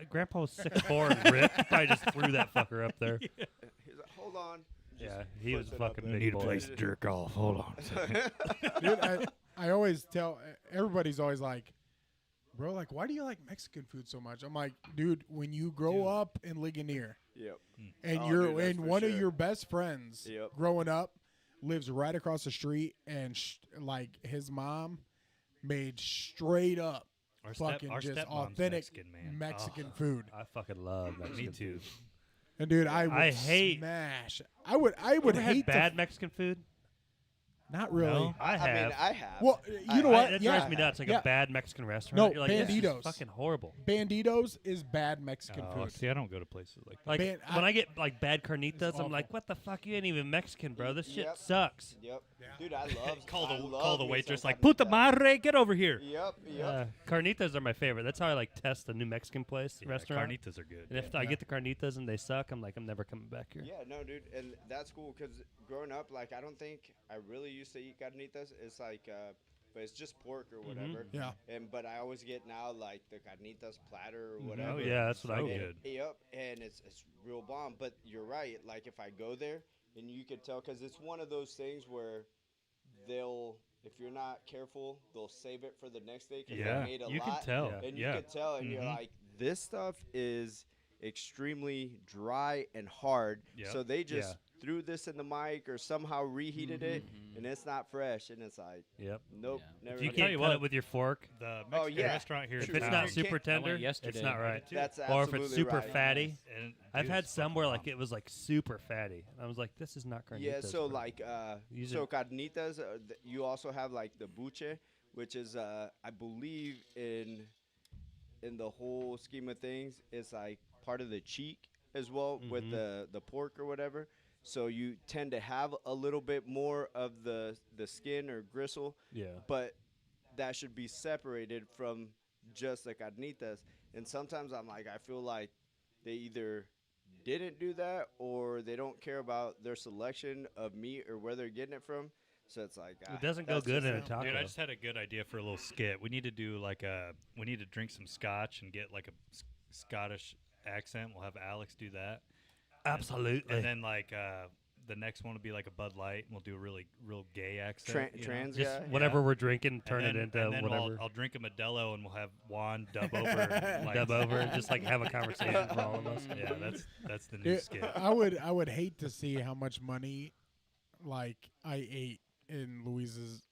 Grandpa was 6'4" and ripped. Probably just threw that fucker up there. He's like, hold on. Just Yeah, he was puts it up fucking there. big boy. to jerk off. Hold on. Dude, I always tell everybody's always like, bro, like, why do you like Mexican food so much? I'm like, dude, when you grow up in Ligonier Yep. and Oh, you're dude, that's and for one of sure. your best friends Yep. growing up lives right across the street and like his mom made straight up fucking our just stepmom's authentic Mexican, man. Mexican Oh, food. I fucking love Mexican Me too. food. And dude, I would I hate- smash. I would Ever had hate bad Mexican food? not really. No? I have. mean, I have. Well, I- you know I- what? That Yeah. drives me nuts. Like Yeah. a bad Mexican restaurant. No, You're like, this is Banditos. fucking horrible. Banditos is bad Mexican Oh, food. see, I don't go to places like that. Like Ban- when I- I get like bad carnitas, awful. I'm like, what the fuck? You ain't even Mexican, bro. This shit Yep. sucks. Yep. Yeah. Dude, I love. call I the love call the me some waitress like, carnitas. puta madre, get over here. Yep. Yep. Carnitas are my favorite. That's how I like test a new Mexican place Yeah, restaurant. carnitas are good. And if I get the carnitas and they suck, I'm like, I'm never coming back here. Yeah, no, dude, and that's cool because growing up, like, I don't think I really used to eat carnitas. It's like, but it's just pork or whatever. Yeah. But I always get now like the carnitas platter or Oh, whatever. yeah, that's what I So get. good. Yep, and it's real bomb. But you're right. Like if I go there and you could tell, because it's one of those things where they'll, if you're not careful, they'll save it for the next day because Yeah, they made a you lot. can tell. Yeah. And you Yeah. can tell, and you're Mhm. like, this stuff is extremely dry and hard. Yep. So they just Yeah. threw this in the mic or somehow reheated it, and it's not fresh. And it's like, Yep. nope, Yeah. never. If you I'll did tell can't you cut what, it with your fork, The Mexican Oh, yeah. restaurant here if in it's town, not You super can't- tender, yesterday. it's not right. That's Or if it's absolutely super right. fatty. and I've dude, had it's some fucking where like bomb. it was like super fatty. I was like, this is not carnitas. Yeah, so bro. like, Use so it- carnitas, you also have like the buche, which is, I believe in the whole scheme of things, it's like part of the cheek as well with Mhm. the pork or whatever. So you tend to have a little bit more of the skin or gristle, yeah. but that should be separated from just the carnitas. And sometimes I'm like, I feel like they either didn't do that or they don't care about their selection of meat or where they're getting it from. So it's like It doesn't go that's good just in a not- taco. Dude, I just had a good idea for a little skit. We need to do like we need to drink some scotch and get like a Scottish accent. We'll have Alex do that. Absolutely. And then like the next one will be like a Bud Light, and we'll do a real gay accent. you know? trans just guy. whatever we're drinking, turn And it then- into and then whatever. I'll drink a Modelo, and we'll have Juan dub over. Like, Dub over and just like have a conversation for all of us. Yeah, that's the new Dude, skit. I would hate to see how much money like I ate in Louise's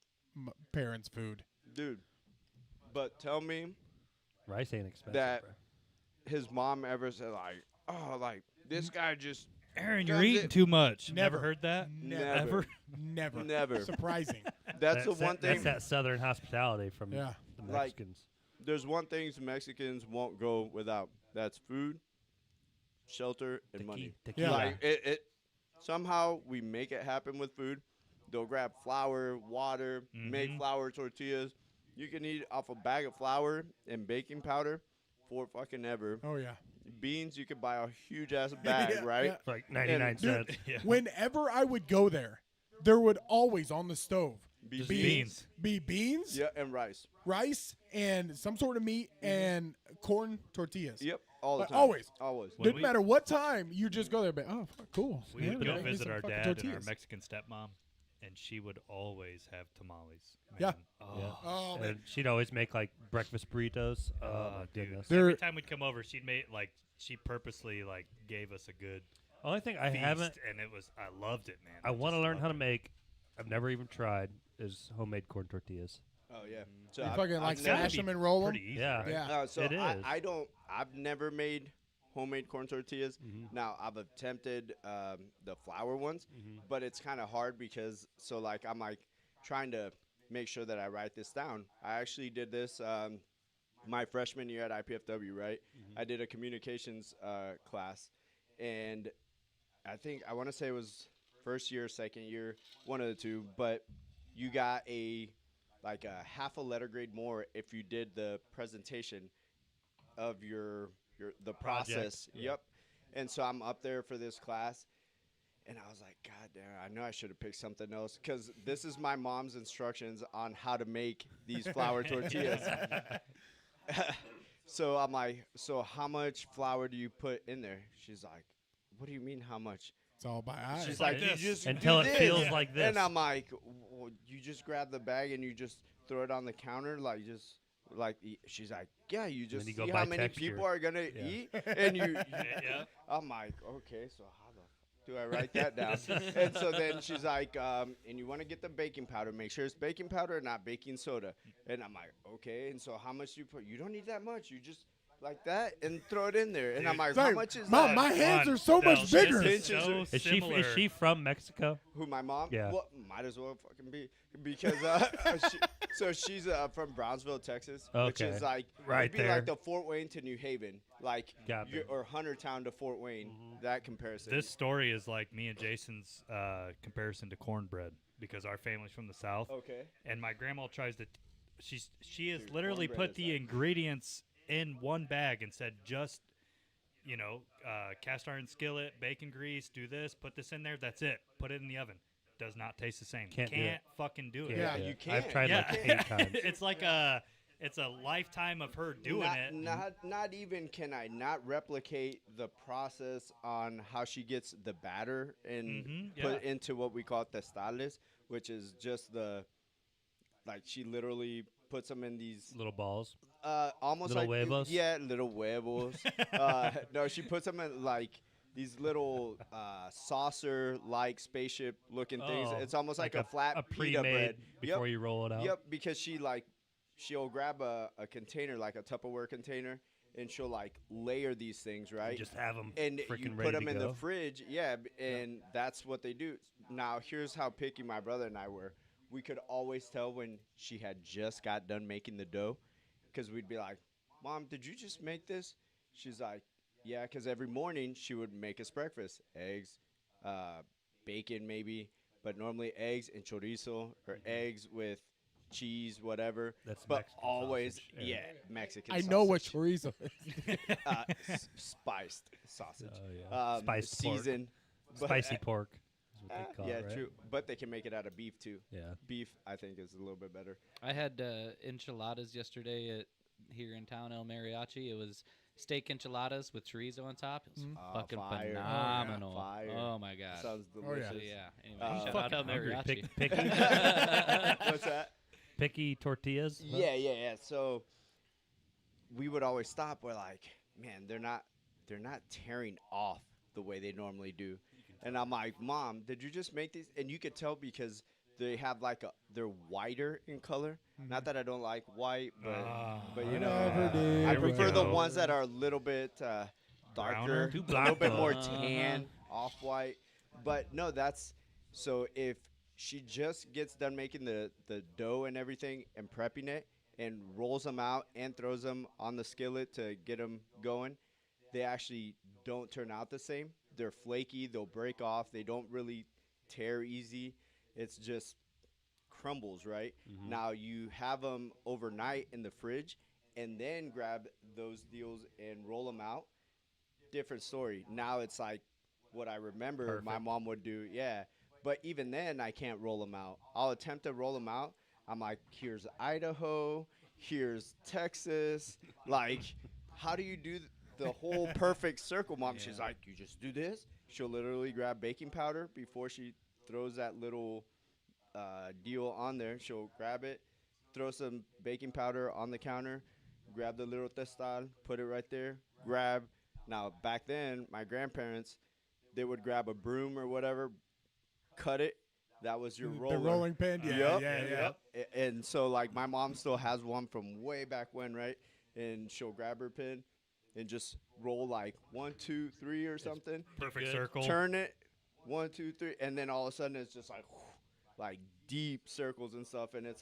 parents' food. Dude. But tell me Rice ain't expensive. That- bro. his mom ever said like, oh, like this guy just Aaron, you're you're eating eating too much. Never. Never heard that? never. Never. Never. Surprising. That's the That's one that, thing. That's that southern hospitality from Yeah. the Like- Mexicans. There's one thing Mexicans won't go without. That's food, shelter, and money. Tequila. Like it somehow we make it happen with food. They'll grab flour, water, make Mhm. flour tortillas. You can eat off a bag of flour and baking powder for fucking ever. Oh yeah. Beans, you could buy a huge ass bag, Yeah, right? yeah. For like 99 Dude, cents. Yeah. Whenever I would go there, there would always on the stove Be Just be beans. be beans, Yeah, and rice. rice, and some sort of meat and corn tortillas. Yep, all the Like, time. always. Always. When Didn't we- matter what time, you just go there. But oh, fuck, cool. We Yeah, would go make me visit some our fucking dad and our tortillas. Mexican stepmom, and she would always have tamales. Yeah. Man. Yeah. Oh. Oh man. And she'd always make like breakfast burritos. Oh, my dude. goodness. There- Every time we'd come over, she'd make like she purposely like gave us a good Only thing I feast, haven't, and it was I loved it, man. I want to just learn how to loved it. make, I've never even tried, is homemade corn tortillas. Oh yeah. So You I've- fucking I've like never- smash them and roll them. Pretty easy, Yeah. right? Yeah. So It is. I don't. I've never made homemade corn tortillas. Mhm. Now I've attempted the flour ones, but it's kind of hard because I'm like trying to make sure that I write this down. I actually did this my freshman year at IPFW, right? I did a communications class, and I want to say it was first year, second year, one of the two, but you got a half a letter grade more if you did the presentation of the Project, process. yeah. Yep. And so I'm up there for this class, and I was like, God damn, I know I should have picked something else, because this is my mom's instructions on how to make these flour tortillas. So I'm like, so how much flour do you put in there? She's like, what do you mean how much? It's all by eye. She's like like, you this. just Until do it this. feels like this. And I'm like, well, you just grab the bag and you just throw it on the counter, she's like, yeah, you just you go see by how many texture. people are gonna Yeah. eat, and you. Yeah. I'm like, okay, so how the fuck do I write that down? And so then she's like, and you want to get the baking powder. Make sure it's baking powder and not baking soda. And I'm like, okay. And so how much do you put? You don't need that much. You just like that and throw it in there. And I'm like, It's how like, much is Mom, that? my hands Fun. are so No, much bigger. this is so Is similar. she from Mexico? Who, my mom? Yeah. Well, might as well fucking be, because she's from Brownsville, Texas, which Okay. is like Right it'd be there. like the Fort Wayne to New Haven, like Got me. or Huntertown to Fort Wayne. That comparison. This story is like me and Jason's comparison to cornbread, because our family's from the South, okay. and my grandma tries to. She has Dude, literally cornbread put is the like- ingredients in one bag and said, just cast iron skillet, bacon grease, do this, put this in there. That's it. Put it in the oven. Does not taste the same. Can't do it. Fucking do it. Yeah, Yeah. you I've can't. tried Yeah. like 8 times. It's like it's a lifetime of her doing it. Not even can I not replicate the process on how she gets the batter and put it into what we call testales, which is just she literally puts them in these Little balls. almost Little like huevos? yeah, little huevos. No, she puts them in these little saucer-like spaceship-looking things. Oh, It's almost like a flat a pita pre-made bread. before you roll it out. Yep, because she'll grab a container, like a Tupperware container, and she'll layer these things, right? Just have them And you freaking put ready them to in go. the fridge, yeah, and that's what they do. Now, here's how picky my brother and I were. We could always tell when she had just got done making the dough, because we'd be like, Mom, did you just make this? She's like, yeah, because every morning she would make us breakfast, eggs, bacon maybe, but normally eggs and chorizo, or eggs with cheese, whatever. That's but Mexican always, sausage, yeah, yeah. Mexican I sausage. know what chorizo is. Spiced sausage. Oh, yeah. Spiced pork. seasoned. but- Spicy pork is what they call yeah, it, right? true. But they can make it out of beef too. Yeah. Beef, I think, is a little bit better. I had enchiladas yesterday here in town, El Mariachi. It was steak enchiladas with chorizo on top. It was fucking fire. phenomenal. Fire. Oh my god. Sounds Oh, yeah. So, delicious. yeah. Anyway, shout out El Hungry. Mariachi. Picky, What's that? picky tortillas. huh? Yeah. So we would always stop. We're like, man, they're not tearing off the way they normally do. And I'm like, Mom, did you just make these? And you could tell because they have they're whiter in color. Not that I don't like white, but you know, Never did. I There we prefer the go. ones that are a little bit darker, Too a little bit blanco. more tan, off-white. But no, so if she just gets done making the dough and everything and prepping it and rolls them out and throws them on the skillet to get them going, they actually don't turn out the same. They're flaky. They'll break off. They don't really tear easy. It's just crumbles, right? Now you have them overnight in the fridge and then grab those deals and roll them out. Different story. Now it's like what I remember my Perfect. mom would do. Yeah. But even then, I can't roll them out. I'll attempt to roll them out. I'm like, here's Idaho. Here's Texas. Like, how do you do the whole perfect circle, Mom? She's like, you just do this. She'll literally grab baking powder before she throws that little deal on there. She'll grab it, throw some baking powder on the counter, grab the little testal, put it right there, grab. Now, back then, my grandparents, they would grab a broom or whatever, cut it. That was your roller. The rolling pin. Yeah, yeah. And so, my mom still has one from way back when, right? And she'll grab her pin and just roll 1, 2, 3 or something. Perfect Good. circle. Turn it, 1, 2, 3, and then all of a sudden it's just like deep circles and stuff, and it's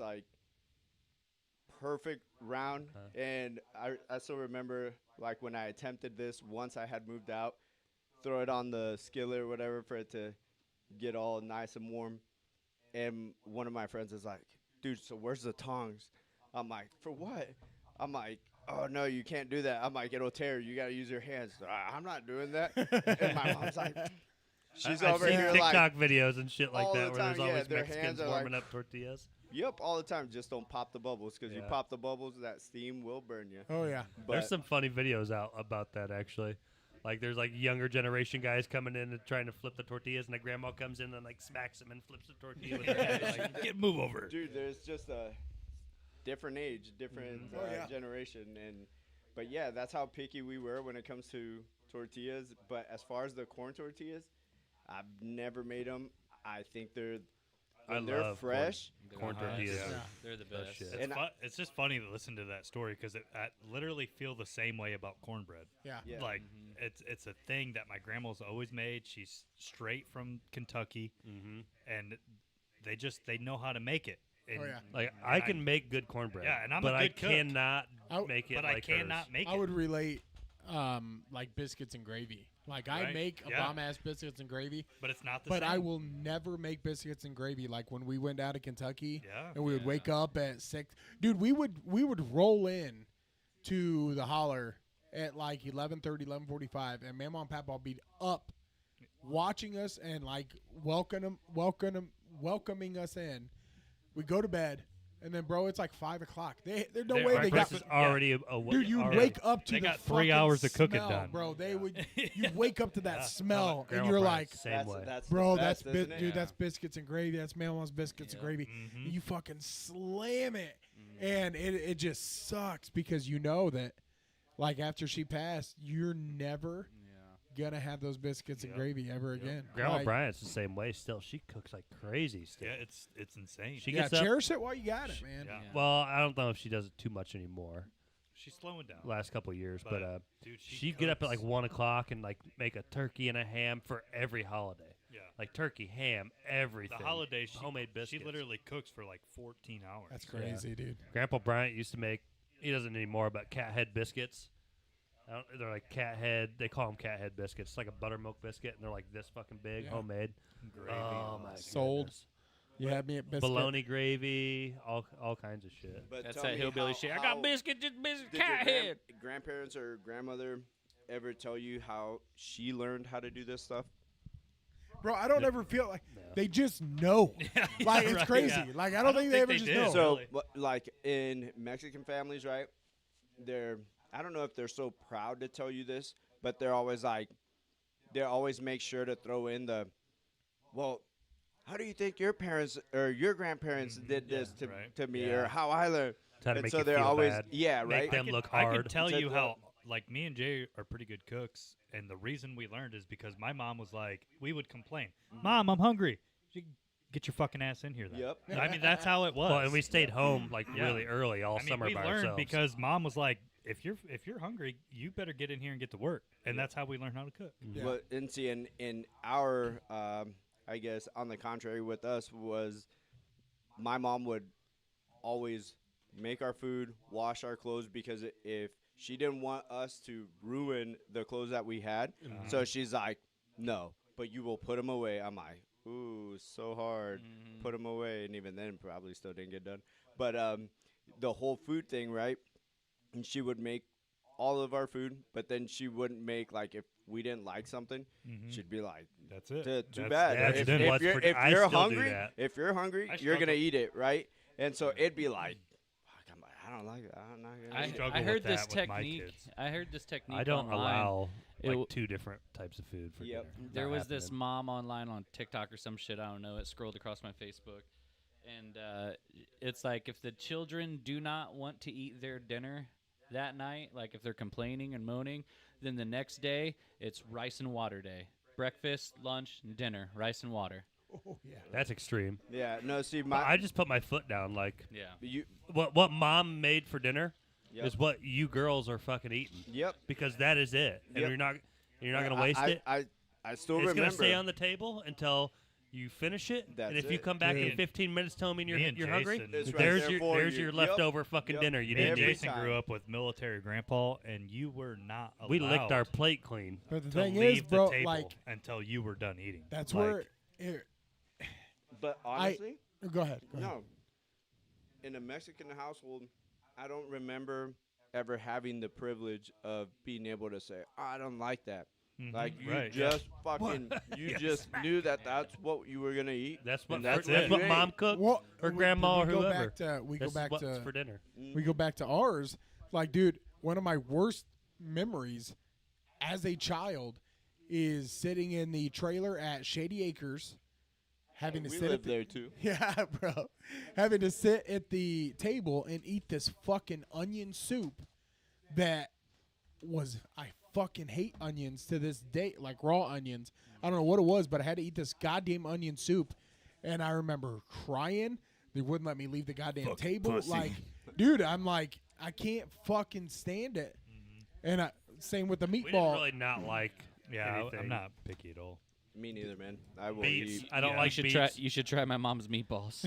perfect round. And I still remember, like, when I attempted this once I had moved out, throw it on the skillet or whatever for it to get all nice and warm. And one of my friends is like, dude, so where's the tongs? I'm like, for what? I'm like, oh, no, you can't do that. I'm like, it'll tear. You got to use your hands. I'm not doing that. And my mom's like, she's I've over seen here TikTok like, videos and shit like all that the where there's time, yeah, always their Mexicans hands are warming like- up tortillas. yep, all the time. Just don't pop the bubbles because you Yeah. pop the bubbles, that steam will burn you. Oh yeah. But There's some funny videos out about that actually. Like there's like younger generation guys coming in and trying to flip the tortillas, and the grandma comes in and like smacks them and flips the tortilla with her hand. Like, get move over. dude, there's just a different age, different Oh, yeah. generation, but yeah, that's how picky we were when it comes to tortillas. But as far as the corn tortillas, I've never made them. I think they're I they're love fresh. corn Uh-huh. tortillas. Yeah. They're the That best. shit. It's, And it's just funny to listen to that story because I literally feel the same way about cornbread. Yeah. Yeah. Like it's a thing that my grandma's always made. She's straight from Kentucky, Mm-hmm. and they know how to make it. And Oh, yeah. Like and I can make good cornbread. Yeah, and I'm a but I good cook. cannot I- make it. but like I cannot hers. make I it. would relate like biscuits and gravy. Like I Right. make a Yeah. bomb ass biscuits and gravy, But it's not the but same. I will never make biscuits and gravy like when we went down to Kentucky Yeah. and we would wake up at 6. Dude, we would roll in to the holler at like 11:30, 11:45, and Mama and Papa will be up watching us and like welcoming us in. We go to bed, and then bro, it's like 5 o'clock. There's no Their way they got. breakfast Breakfast is already awake. Dude, you already. wake up to They the got 3 fucking hours to cook it smell, done. bro. They would you wake up to that Yeah. smell, and Grandma you're Brian's like, the same That's, way. that's bro, the that's best, isn't it? dude, that's biscuits and gravy. That's Mama's biscuits and gravy. Mhm. And you fucking slam it, and it just sucks because you know that, like after she passed, you're never gonna have those biscuits and Yep. gravy ever again. Grandma Like, Bryant's the same way. Still, she cooks like crazy. Still, Yeah, it's insane. She yeah, gets up. cherish it while you got it, man. Yeah. Well, I don't know if she does it too much anymore. She's slowing down. Last couple of years, but But, dude, she'd get up at like cooks. 1:00 and like make a turkey and a ham for every holiday. Yeah. Like turkey, ham, everything. The holidays, homemade biscuits. She literally cooks for like 14 hours. That's crazy, dude. Grandpa Bryant used to make. He doesn't anymore, but cat head biscuits. They're like cat head. They call them cat head biscuits. It's like a buttermilk biscuit, and they're like this fucking big, Yeah. homemade. Gravy. Oh my Sold. goodness. You had me at biscuit. Bologna gravy, all kinds of shit. But That's tell that me hillbilly how- shit. I how- got biscuit, just biscuit, Did your cat head. grandparents or grandmother ever tell you how she learned how to do this stuff? Bro, I don't ever feel like No. they just know. Like it's right, crazy. yeah. Like I don't think they ever just did. know. So, really. like in Mexican families, right? I don't know if they're so proud to tell you this, but they're always like, they always make sure to throw in well, how do you think your parents or your grandparents did this right. to me, Yeah. or how I learned? Try to And make so you they're feel always, bad. yeah, Make right. them look I hard. can tell Said you that- how, like, me and Jay are pretty good cooks, and the reason we learned is because my mom was like, we would complain, "Mom, I'm hungry. You get your fucking ass in here." Then. Yep. I mean, that's how it was. Well, and we stayed home like Yeah. really early all I mean, summer we by learned ourselves. because Mom was like, if you're hungry, you better get in here and get to work, and that's how we learned how to cook. Yeah. But and see, in our, I guess on the contrary with us was, my mom would always make our food, wash our clothes, because if she didn't want us to ruin the clothes that we had, so she's like, no, but you will put them away. I'm like, ooh, so hard, put them away, and even then probably still didn't get done. But the whole food thing, right? And she would make all of our food, but then she wouldn't make, like, if we didn't like something, she'd be like, That's it. too That's- bad. that's If, been if what's you're, pretty- if I you're still do hungry, that. if you're hungry, I you're gonna struggle. eat it, right? And so it'd be like, fuck, I don't like it. I'm not gonna eat it. struggle I with heard this that with my technique. kids. I heard this technique. I don't online. allow It like w- two different types of food for Yep. dinner. There Not was this happening. mom online on TikTok or some shit. I don't know. It scrolled across my Facebook, and it's like if the children do not want to eat their dinner that night, like if they're complaining and moaning, then the next day it's rice and water day. Breakfast, lunch, and dinner, rice and water. Oh yeah. That's extreme. Yeah, no, see, But my I just put my foot down. Like Yeah. you, what mom made for dinner Yep. is what you girls are fucking eating yep. because that is it, and Yep. you're not gonna waste it. I still It's remember. gonna stay on the table until You finish it, That's and if you it. come back in Dude. 15 minutes telling me Me and you're hungry, Jason- It's right there's there your for there's you. your Yep. leftover fucking Yep. dinner you Me and didn't Every eat. Jason time. grew up with military grandpa, and you were not allowed We licked our plate clean. But the to thing leave is, bro, the table like until you were done eating. that's Like, where. But honestly, Go ahead. Go ahead. no. In a Mexican household, I don't remember ever having the privilege of being able to say, I don't like that. mhm, Like you right, yeah. just fucking, you Yes. just knew that that's what you were gonna eat. That's what And that's that's it. what mom cooked Well, or we- grandma or we go whoever. Back to, we This go back is what's to for dinner. we go back to ours. Like, dude, one of my worst memories as a child is sitting in the trailer at Shady Acres, having to We sit at lived the, there too. yeah, bro, having to sit at the table and eat this fucking onion soup that was I fucking hate onions to this day, like raw onions. I don't know what it was, but I had to eat this goddamn onion soup, and I remember crying. They wouldn't let me leave the goddamn table. pussy. Like, dude, I'm like, I can't fucking stand it. And same with the We didn't meatball. really not like Yeah, anything. I'm not picky at all. Me neither, man. I will Beets. eat. I don't Yeah. like You should beets. try. You should try my mom's meatballs.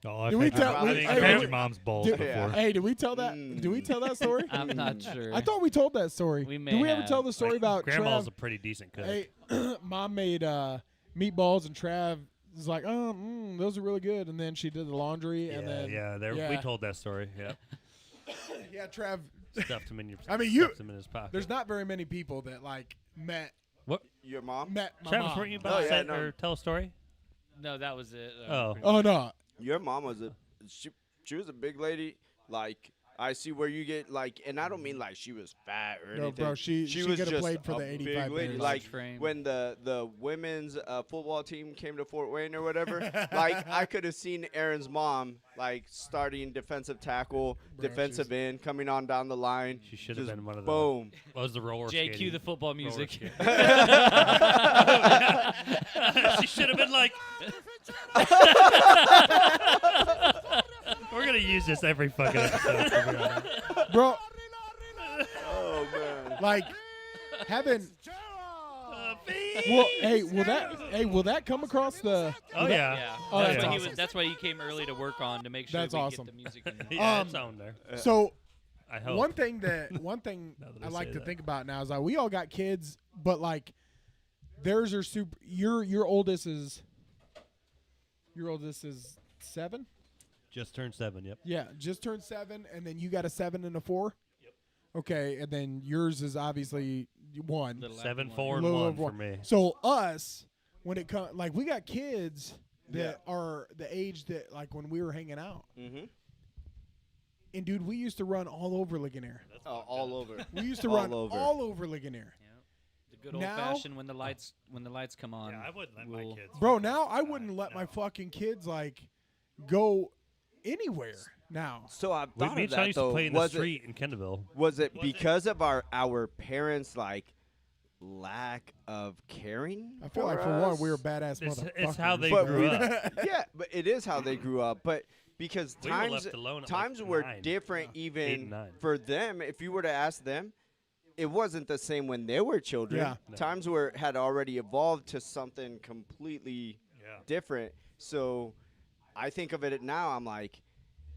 Oh, I've Did we had, tell- I've we- had- hey, I've had we- your mom's balls Did- before. Hey, did we tell that? Did we tell that story? I'm not sure. I thought we told that story. We may Did we ever have. tell the story Like, about grandma's Trav? a pretty decent cook. Hey, mom made meatballs, and Trav was like, "Oh, those are really good." And then she did the laundry, and then we yeah. told that story. Yeah, yeah, Trav. stuffed him in your. I mean, you- stuffed him in his pocket. There's not very many people that like met Your mom? my Travis, mom. weren't you about Oh, to yeah, say no. or tell a story? No, that was it. Oh. Oh no, Your mom was she was a big lady. Like I see where you get like, and I don't mean like she was fat or No, anything. bro, she was coulda just played for a the big 85 lady. Bears. Like Large frame. when the women's football team came to Fort Wayne or whatever. Like I could have seen Aaron's mom like starting defensive tackle, Bro, defensive end, coming on down the line. She should have just been one of the. boom. What was the roller JQ skating? the football roller music. skate. She should have been like. We're gonna use this every fucking episode. to be honest. bro, Oh man. like having. Well, will that come across the? Oh yeah. Yeah. Oh, that's, that's why awesome. that's why he came early to work on to make sure That's we awesome. get the music in. Yeah, Um, it's on there. So I hope. one thing that Now that I I like say to that. think about now is like we all got kids, but like theirs are super. Your oldest is 7. Just turned 7. Yep. Yeah, just turned 7, and then you got a 7 and a 4. Yep. Okay, and then yours is obviously 1. Little after 7, one. 4, and Little 1 of for one. me. So us, when it comes, like we got kids that Yeah. are the age that like when we were hanging out, Mhm. and dude, we used to run all over Ligonier. All over. We used to All run over. all over Ligonier. The good old Now- fashioned when the lights come on. Yeah, I wouldn't let we'll- my kids. Bro, now I wouldn't let no. my fucking kids like go anywhere now. So I've Me thought and of Sean that used to though. play in the Was it street in Kendallville. Was it Was it- because of our parents' like lack of caring? I feel like for one, we were us? badass motherfuckers. It's how they But grew we- up. Yeah, but it is how they grew up. But because We were times left alone at, like, times were 9. different, 8 even and 9. for them. If you were to ask them, it wasn't the same when they were children. Yeah. No. Times had already evolved to something completely Yeah. different. So I think of it now. I'm like,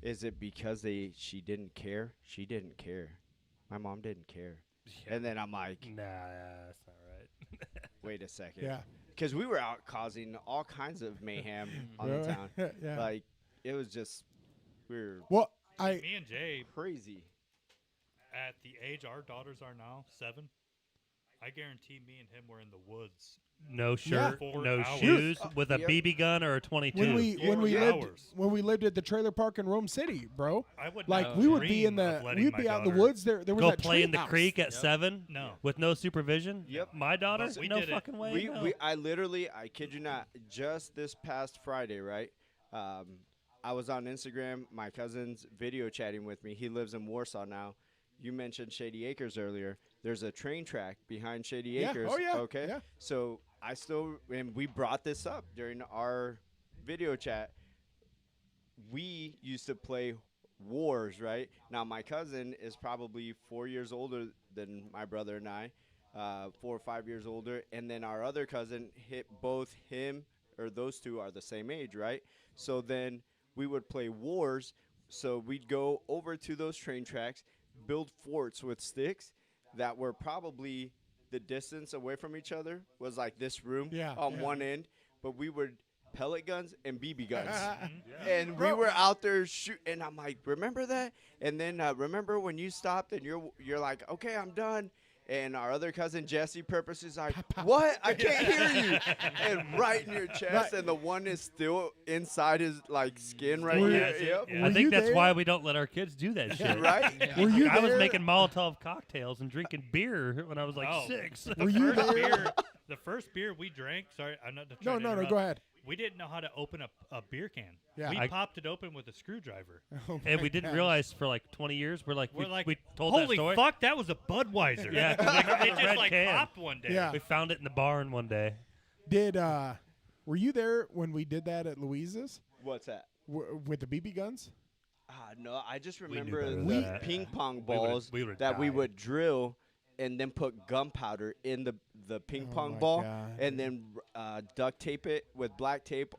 is it because she didn't care? She didn't care. My mom didn't care. And then I'm like, Nah, that's not right. wait a second. Yeah. Because we were out causing all kinds of mayhem on the town. yeah. Like, it was just, we were Well, Me and Jay, crazy. at the age our daughters are now, 7, I guarantee me and him were in the woods. No shirt, Yeah. no 4 hours. shoes, with a Yep. BB gun or a 22. when we Yeah. lived Hours. when we lived at the trailer park in Rome City, bro. I would Like not we would be in dream the of letting we'd my be out in the daughter- woods. There was Go that play in the treehouse. creek at 7 No. with no supervision. Yep. My daughter, But we no did it. fucking way. no. I kid you not, just this past Friday, right? I was on Instagram. My cousin's video chatting with me. He lives in Warsaw now. You mentioned Shady Acres earlier. There's a train track behind Shady Yeah. Acres. Oh, yeah. Okay. Yeah. So and we brought this up during our video chat. We used to play wars, right? Now my cousin is probably 4 years older than my brother and I, 4 or 5 years older, and then our other cousin hit both him or those two are the same age, right? So then we would play wars. So we'd go over to those train tracks, build forts with sticks that were probably the distance away from each other was like this room on one end, but we would pellet guns and BB guns. And we were out there shooting, and I'm like, remember that? And then remember when you stopped and you're like, okay, I'm done. And our other cousin Jesse purposely is like, what? I can't hear you. And right in your chest, and the one is still inside his like skin right here. Yep. I think that's why we don't let our kids do that shit. Right? Were you I was there? making Molotov cocktails and drinking beer when I was like 6. Were you there? The first beer we drank, sorry, I'm not No, trying to no, interrupt. go ahead. We didn't know how to open a beer can. Yeah. We I- popped it open with a screwdriver. Oh And my we didn't gosh. realize for like 20 years, we told holy that story. fuck, that was a Budweiser. Yeah, 'cause they it red just like can. popped one day. Yeah. We found it in the barn one day. Did were you there when we did that at Louise's What's that? with the BB guns? No, I just knew remember better than the that. ping pong We would've- balls we would've that we died. would drill and then put gunpowder in the ping Oh pong my ball God. and then duct tape it with black tape,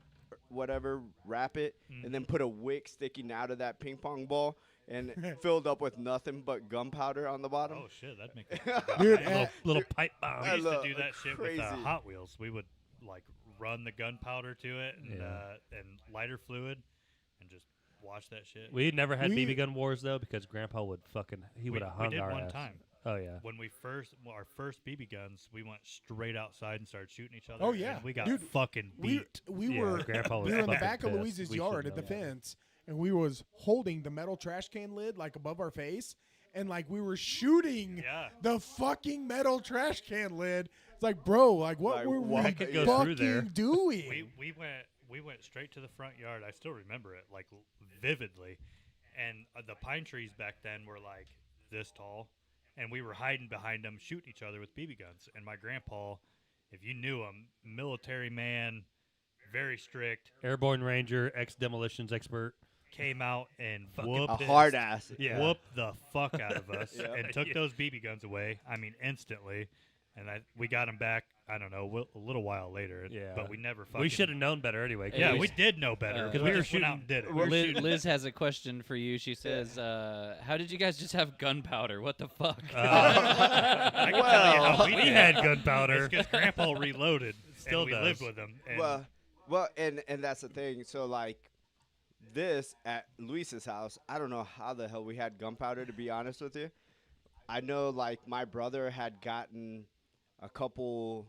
whatever, wrap it, and then put a wick sticking out of that ping pong ball and filled up with nothing but gunpowder on the bottom. Oh shit, that'd make Dude, Little pipe bomb. We I used to love- do that shit with crazy. Hot Wheels. We would like run the gunpowder to it and lighter fluid and just watch that shit. We never had We- BB gun wars though because Grandpa would he would have hung we did our one ass. time. Oh yeah. When our first BB guns, we went straight outside and started shooting each other. Oh, yeah. and we got Dude, fucking beat. We Yeah, were Grandpa was we were in the fucking back of pissed. Louise's We yard should've at the known that. fence, and we was holding the metal trash can lid like above our face, and like we were shooting Yeah. the fucking metal trash can lid. It's like, bro, like what Like, were what? we I could go fucking through there. doing? We went straight to the front yard. I still remember it like vividly. And the pine trees back then were like this tall, and we were hiding behind them, shooting each other with BB guns. And my grandpa, if you knew him, military man, very strict, Airborne Ranger, ex-demolitions expert. came out and A whooped hard ass. Yeah. whooped the fuck out of us Yeah. and took Yeah. those BB guns away. I mean, instantly. And we got them back, I don't know, a little while later. Yeah. But we never fucking... We should have known better anyway. 'cause Yeah, Yeah, we did know better. 'cause we were just went out shooting- and did it. Liz has a question for you. She says, "How did you guys just have gunpowder? What the fuck?" I can tell you how we we did. had gunpowder. Because Grandpa reloaded. Still and we does. lived with him. And Well, and that's the thing. So like this at Luis's house, I don't know how the hell we had gunpowder, to be honest with you. I know like my brother had gotten a couple,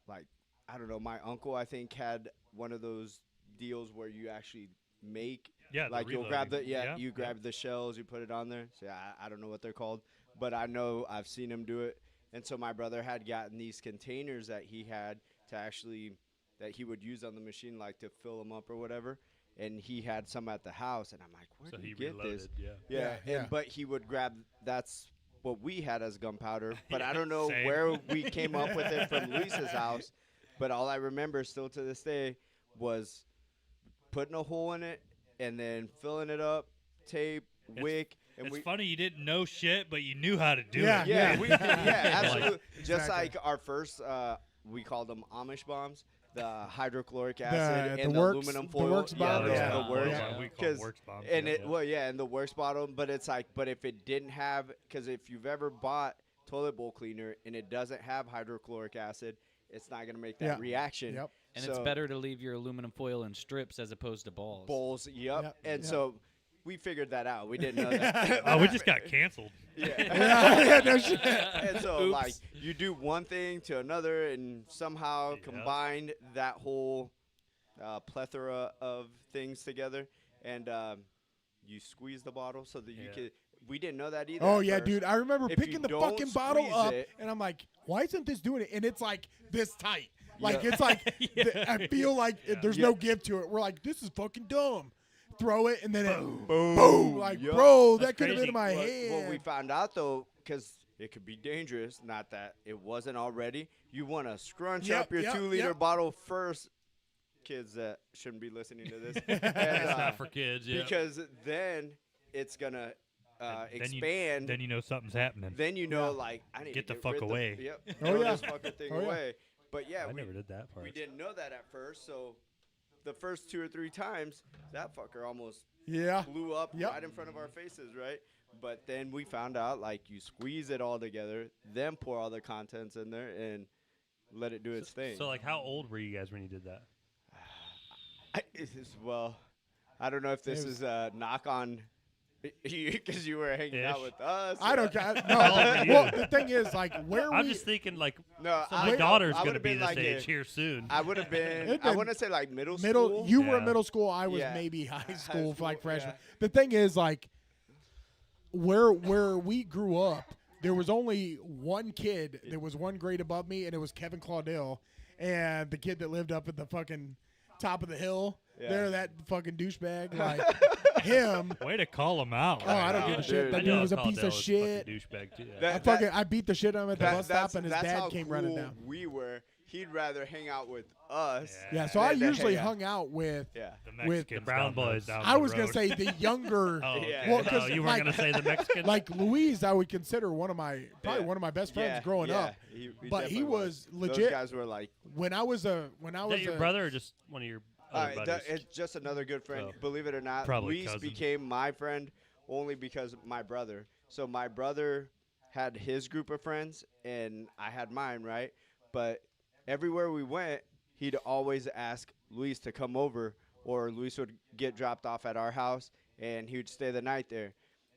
like, I don't know, my uncle I think had one of those deals where you actually make yeah, the like you'll grab the reloading. you grab the shells, you put it on there. So I don't know what they're called, but I know I've seen him do it. And so my brother had gotten these containers that he had to actually that he would use on the machine, like to fill them up or whatever. And he had some at the house, and I'm like, where So did he you get reloaded. this? Yeah. Yeah, Yeah. but he would grab. That's what we had as gunpowder, but I don't know Same. where we came up with it from Luis's house. But all I remember still to this day was putting a hole in it and then filling it up, tape, wick, and It's we. funny you didn't know shit, but you knew how to do Yeah. it. Yeah, absolutely. Just Exactly. like our first, we called them Amish bombs. The hydrochloric acid the and the works- aluminum the foil. works bomb, those yeah. are the works. Yeah. We call them 'Cause- works bombs. And yeah. it, well, yeah, and the works bottle, but it's like, but if it didn't have, because if you've ever bought toilet bowl cleaner and it doesn't have hydrochloric acid, it's not gonna make that Yeah. reaction. Yep. And it's better to leave your aluminum foil in strips as opposed to balls. Bowls, yep. Yep, And yep. so we figured that out. We didn't know that. Oh, we just got canceled. yeah. yeah, no shit. And so, Oops. like, you do one thing to another, and somehow Yep. combine that whole plethora of things together, and you squeeze the bottle so that you Yeah. can. We didn't know that either. Oh at yeah, first. dude. I remember If you picking the don't fucking bottle squeeze up, it- and I'm like, "Why isn't this doing it?" And it's like this tight. Like Yeah. it's like I feel like there's Yeah. no give to it. We're like, "This is fucking dumb." Throw it, and then it Boom. boom. Like, Yep. bro, That's that could have been crazy. in my What hand. we found out though, because it could be dangerous. Not that it wasn't already. You want to scrunch Yep, up your yep, 2-liter yep. bottle first. Kids that shouldn't be listening to this. And, It's not for kids. Yeah. because then it's gonna expand. Then you know something's happening. Then you know, like, I need Get to the fuck rid away. Yep. Oh, throw yeah. this fucking thing Oh, yeah. away. But yeah, I we never did that part. didn't know that at first, so the first 2 or 3 times, that fucker almost Yeah. blew up Yep. right in front of our faces, right? But then we found out, like, you squeeze it all together, then pour all the contents in there, and let it do its thing. So, like, how old were you guys when you did that? Well, I don't know if this is a knock on you because you were hanging out Ish. with us. I don't. How old No. were you? Well, the thing is, like, where I'm we. just thinking, like, No, so my daughter's going to would've be been this like age here soon. I would have been. It'd I been want to say like middle middle. school. You were Yeah. in middle school. I was Yeah. maybe high High school, school, like freshman. yeah. The thing is, like, where we grew up, there was only one kid that was one grade above me, and it was Kevin Claudel, and the kid that lived up at the fucking top of the hill. Yeah. There, that fucking douchebag, like him. Way to call him out. Oh, I don't give a shit. dude. That I dude know was a Caldwell piece of is a shit. fucking douchebag, too. Yeah. That- I beat the shit out of him at the bus stop, and his that's dad how came cool running down. We were. He'd rather hang out with us. Yeah, so I than to usually hang out. hung out with. Yeah. The with Mexicans Brown down the- boys. down I the was gonna road. say the younger. Oh, okay. Yeah. Well, 'cause, you weren't like- going to say the Mexican? Like Louise, I would consider one of my one of my best friends Yeah, growing yeah, up. he But he definitely was Those legit. guys were like, When I was Is that your brother or just one of your other buddies? it's just another good friend. Oh. Believe it or not, Probably Luis cousin. became my friend only because of my brother. So my brother had his group of friends, and I had mine, right? But everywhere we went, he'd always ask Luis to come over, or Luis would get dropped off at our house, and he would stay the night there.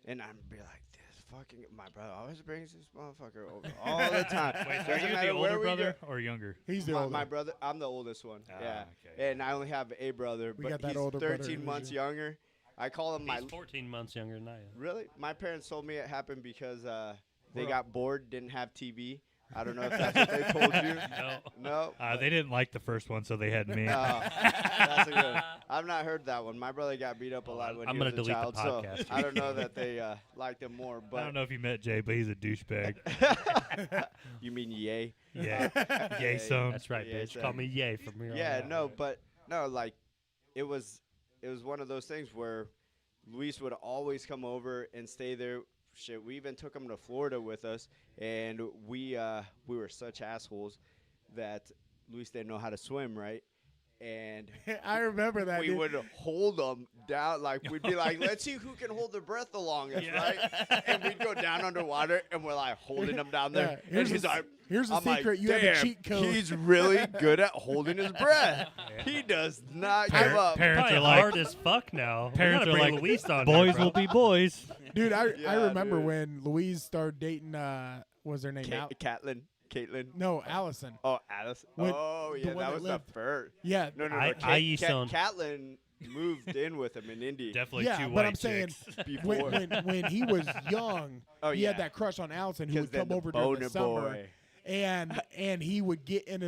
And I'd be like, this fucking, my brother always brings this motherfucker over all the time. Wait, so Doesn't are you matter the where older we brother go. or younger? He's the My, older. my brother, I'm the oldest one. Ah, Yeah, okay. and I only have a brother, We but got that he's older brother 13 in months you. younger. I call him my. He's 14 months younger than I am. Really, my parents told me it happened because they We're got bored, didn't have TV. I don't know if that's what they told you. No. No. They didn't like the first one, so they had me. That's a good. I've not heard that one. My brother got beat up a lot when I'm he gonna was a delete the child, so podcast. I don't know that they liked him more. But I don't know if you met Jay, but he's a douchebag. You mean yay? Yeah. Yeah, Yay, son. That's right, Yeah, bitch. exactly. Call me Yay from here on Yeah, out. no, but no, like it was one of those things where Luis would always come over and stay there. Shit, we even took him to Florida with us, and we were such assholes that Luis didn't know how to swim, right? And I remember that. we dude. would hold him down, like we'd be like, let's see who can hold their breath the longest, Yeah. right? And we'd go down underwater, and we're like holding him down Yeah, there. here's and he's the- like, here's the I'm like, secret. You have a "Damn, cheat code." He's really good at holding his breath. He does not give up. Parents Probably are like, hard as fuck now. parents we are gotta bring like, Luis on boys there, will bro. be boys. Dude, I Yeah, remember dude. when Louise started dating. What was her name? Caitlin. No, Allison. Oh, Alice. When- Oh, the yeah, one that that was lived- the first. Yeah. No, I son. Caitlin moved in with him in Indy. Definitely Yeah, two but white I'm saying chicks. Before. when he was young, Oh, he yeah. had that crush on Allison who 'Cause would then come the over during the boner summer. boy. And he would get in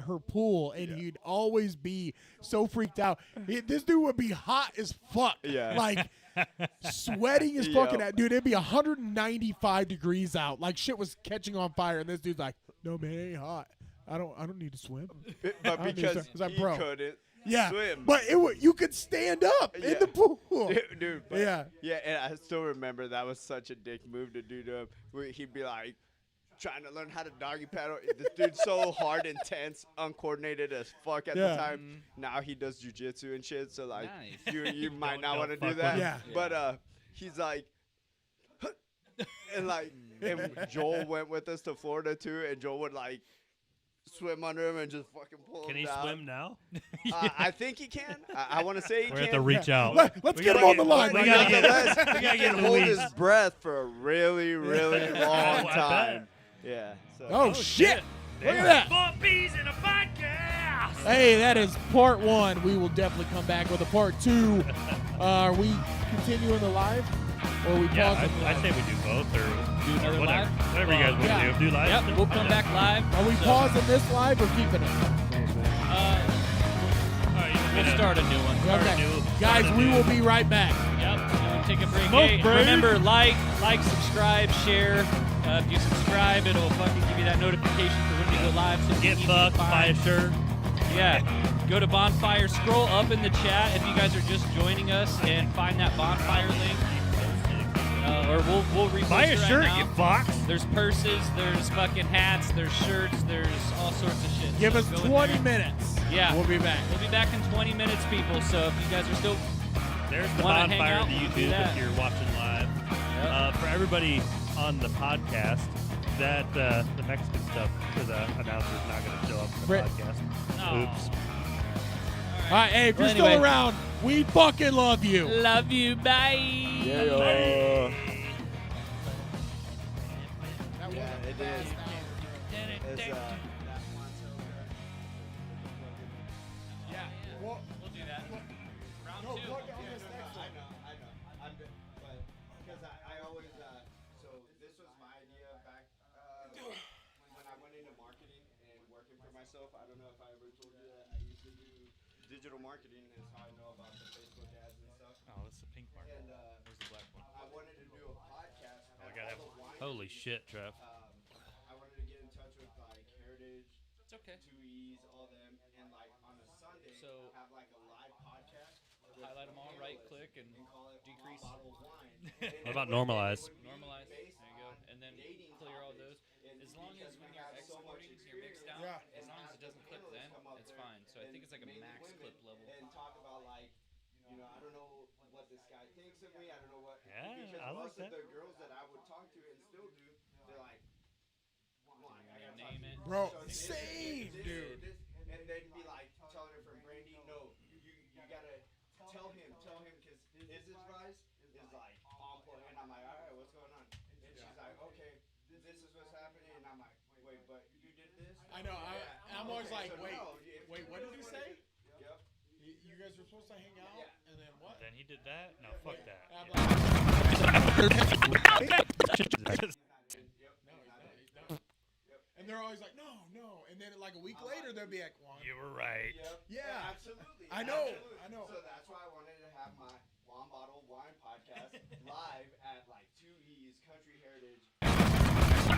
her pool, and Yeah. he'd always be so freaked out. This dude would be hot as fuck, Yeah. like sweating as Yeah. fucking. Dude, it'd be 195 degrees out, like shit was catching on fire, and this dude's like, "No man, it ain't hot. I don't need to swim." But I mean, because it's like, he bro. couldn't Yeah, swim. but you could stand up in Yeah. the pool. Dude, but Yeah. yeah, and I still remember that was such a dick move to do to him. He'd be like trying to learn how to doggy paddle. This dude's so hard and tense, uncoordinated as fuck at Yeah. the time. Now he does jujitsu and shit, so like Nice. you might not Don't want to fuck do with that. him. Yeah. But he's like, and like, and Joel went with us to Florida too, and Joel would like swim under him and just fucking pull Can him he down. swim now? I think he can. I want to say he We're can. going to reach out. Let's We get gotta him on get- the line. we right gotta now. get- Nonetheless, we gotta he get can hold Luis. his breath for a really, really long I time. Yeah. So. Oh shit! Look at that. 4 P's in a podcast. Hey, that is part one. We will definitely come back with a part two. Are we continuing the live, or are we Yeah, pausing? the I live? say we do both, or Do another whatever. live? Whatever you guys want Yeah. to do. Do live. Yep, we'll come back live. Are we So, pausing this live or keeping it? We'll start a new one. Okay, guys, we will be right back. Yep. We'll take a break. Smoke Hey, break. remember, like, subscribe, share. If you subscribe, it'll fucking give you that notification for when we go live. So Get easy to fucked, buy a find. shirt. Yeah. Go to Bonfire. Scroll up in the chat if you guys are just joining us and find that Bonfire link. Or we'll repost Buy a it right shirt, now. you fox. There's purses, there's fucking hats, there's shirts, there's all sorts of shit. Give So us go in 20 there. minutes. Yeah. We'll be back. We'll be back in 20 minutes, people. So if you guys are still There's the wanna hang bonfire out, to we'll do YouTube that. if you're watching live. Yep. For everybody on the podcast, that the Mexican stuff for the announcer is not going to show up in the Brett. podcast. No. Oops. All right, hey, if Well, you're still anyway. around, we fucking love you. Love you. Bye. Yeah. Yeah, it is. It's, Yeah. Well, We'll do that. Round two. I know. But because I always, so this was my idea back when I went into marketing and working for myself. I don't know if I ever told you that I used to do digital marketing. Is how I know about the Facebook ads and stuff. Oh, that's the pink mark. And Where's the black one? I wanted to do a podcast. I at gotta all the wine Holy reviews. shit, Trev. I wanted to get in touch with like Heritage, It's okay. 2E's, all them, and like on a Sunday So- have like a live podcast. with Highlight them all, right panelists click, and call it decrease. One Bottle of Wine. What about normalize? Normalize. There you go. And then clear all those. As long as when you're exporting your mix down, Yeah. as long as it doesn't clip then, it's fine. So I think it's like a max clip level. And talk about like, I don't know what this guy thinks of me. I don't know what. Yeah, because I like most that. of the girls that I would talk to and still do, they're like, come on, I gotta Name it. Bro, So this, same, this, dude. this, and they'd be like telling her from Brandy, no, you gotta tell him, because his advice is like on point. And I'm like, all right, what's going on? And she's like, okay, this is what's happening. And I'm like, wait, but you did this? I know. I'm always Okay, like, so wait, no, if wait, you what did really he wanna say? do- Yep. You guys were supposed to hang out, and then what? Then he did that? No, fuck that. I'm Yeah. like, and they're always like, no. And then like a week later, they'll be like, well, You were right. Yep. Yeah. Absolutely. I know, Absolutely. I know. So that's why I wanted to have my One Bottle Wine podcast live at like 2E's Country Heritage.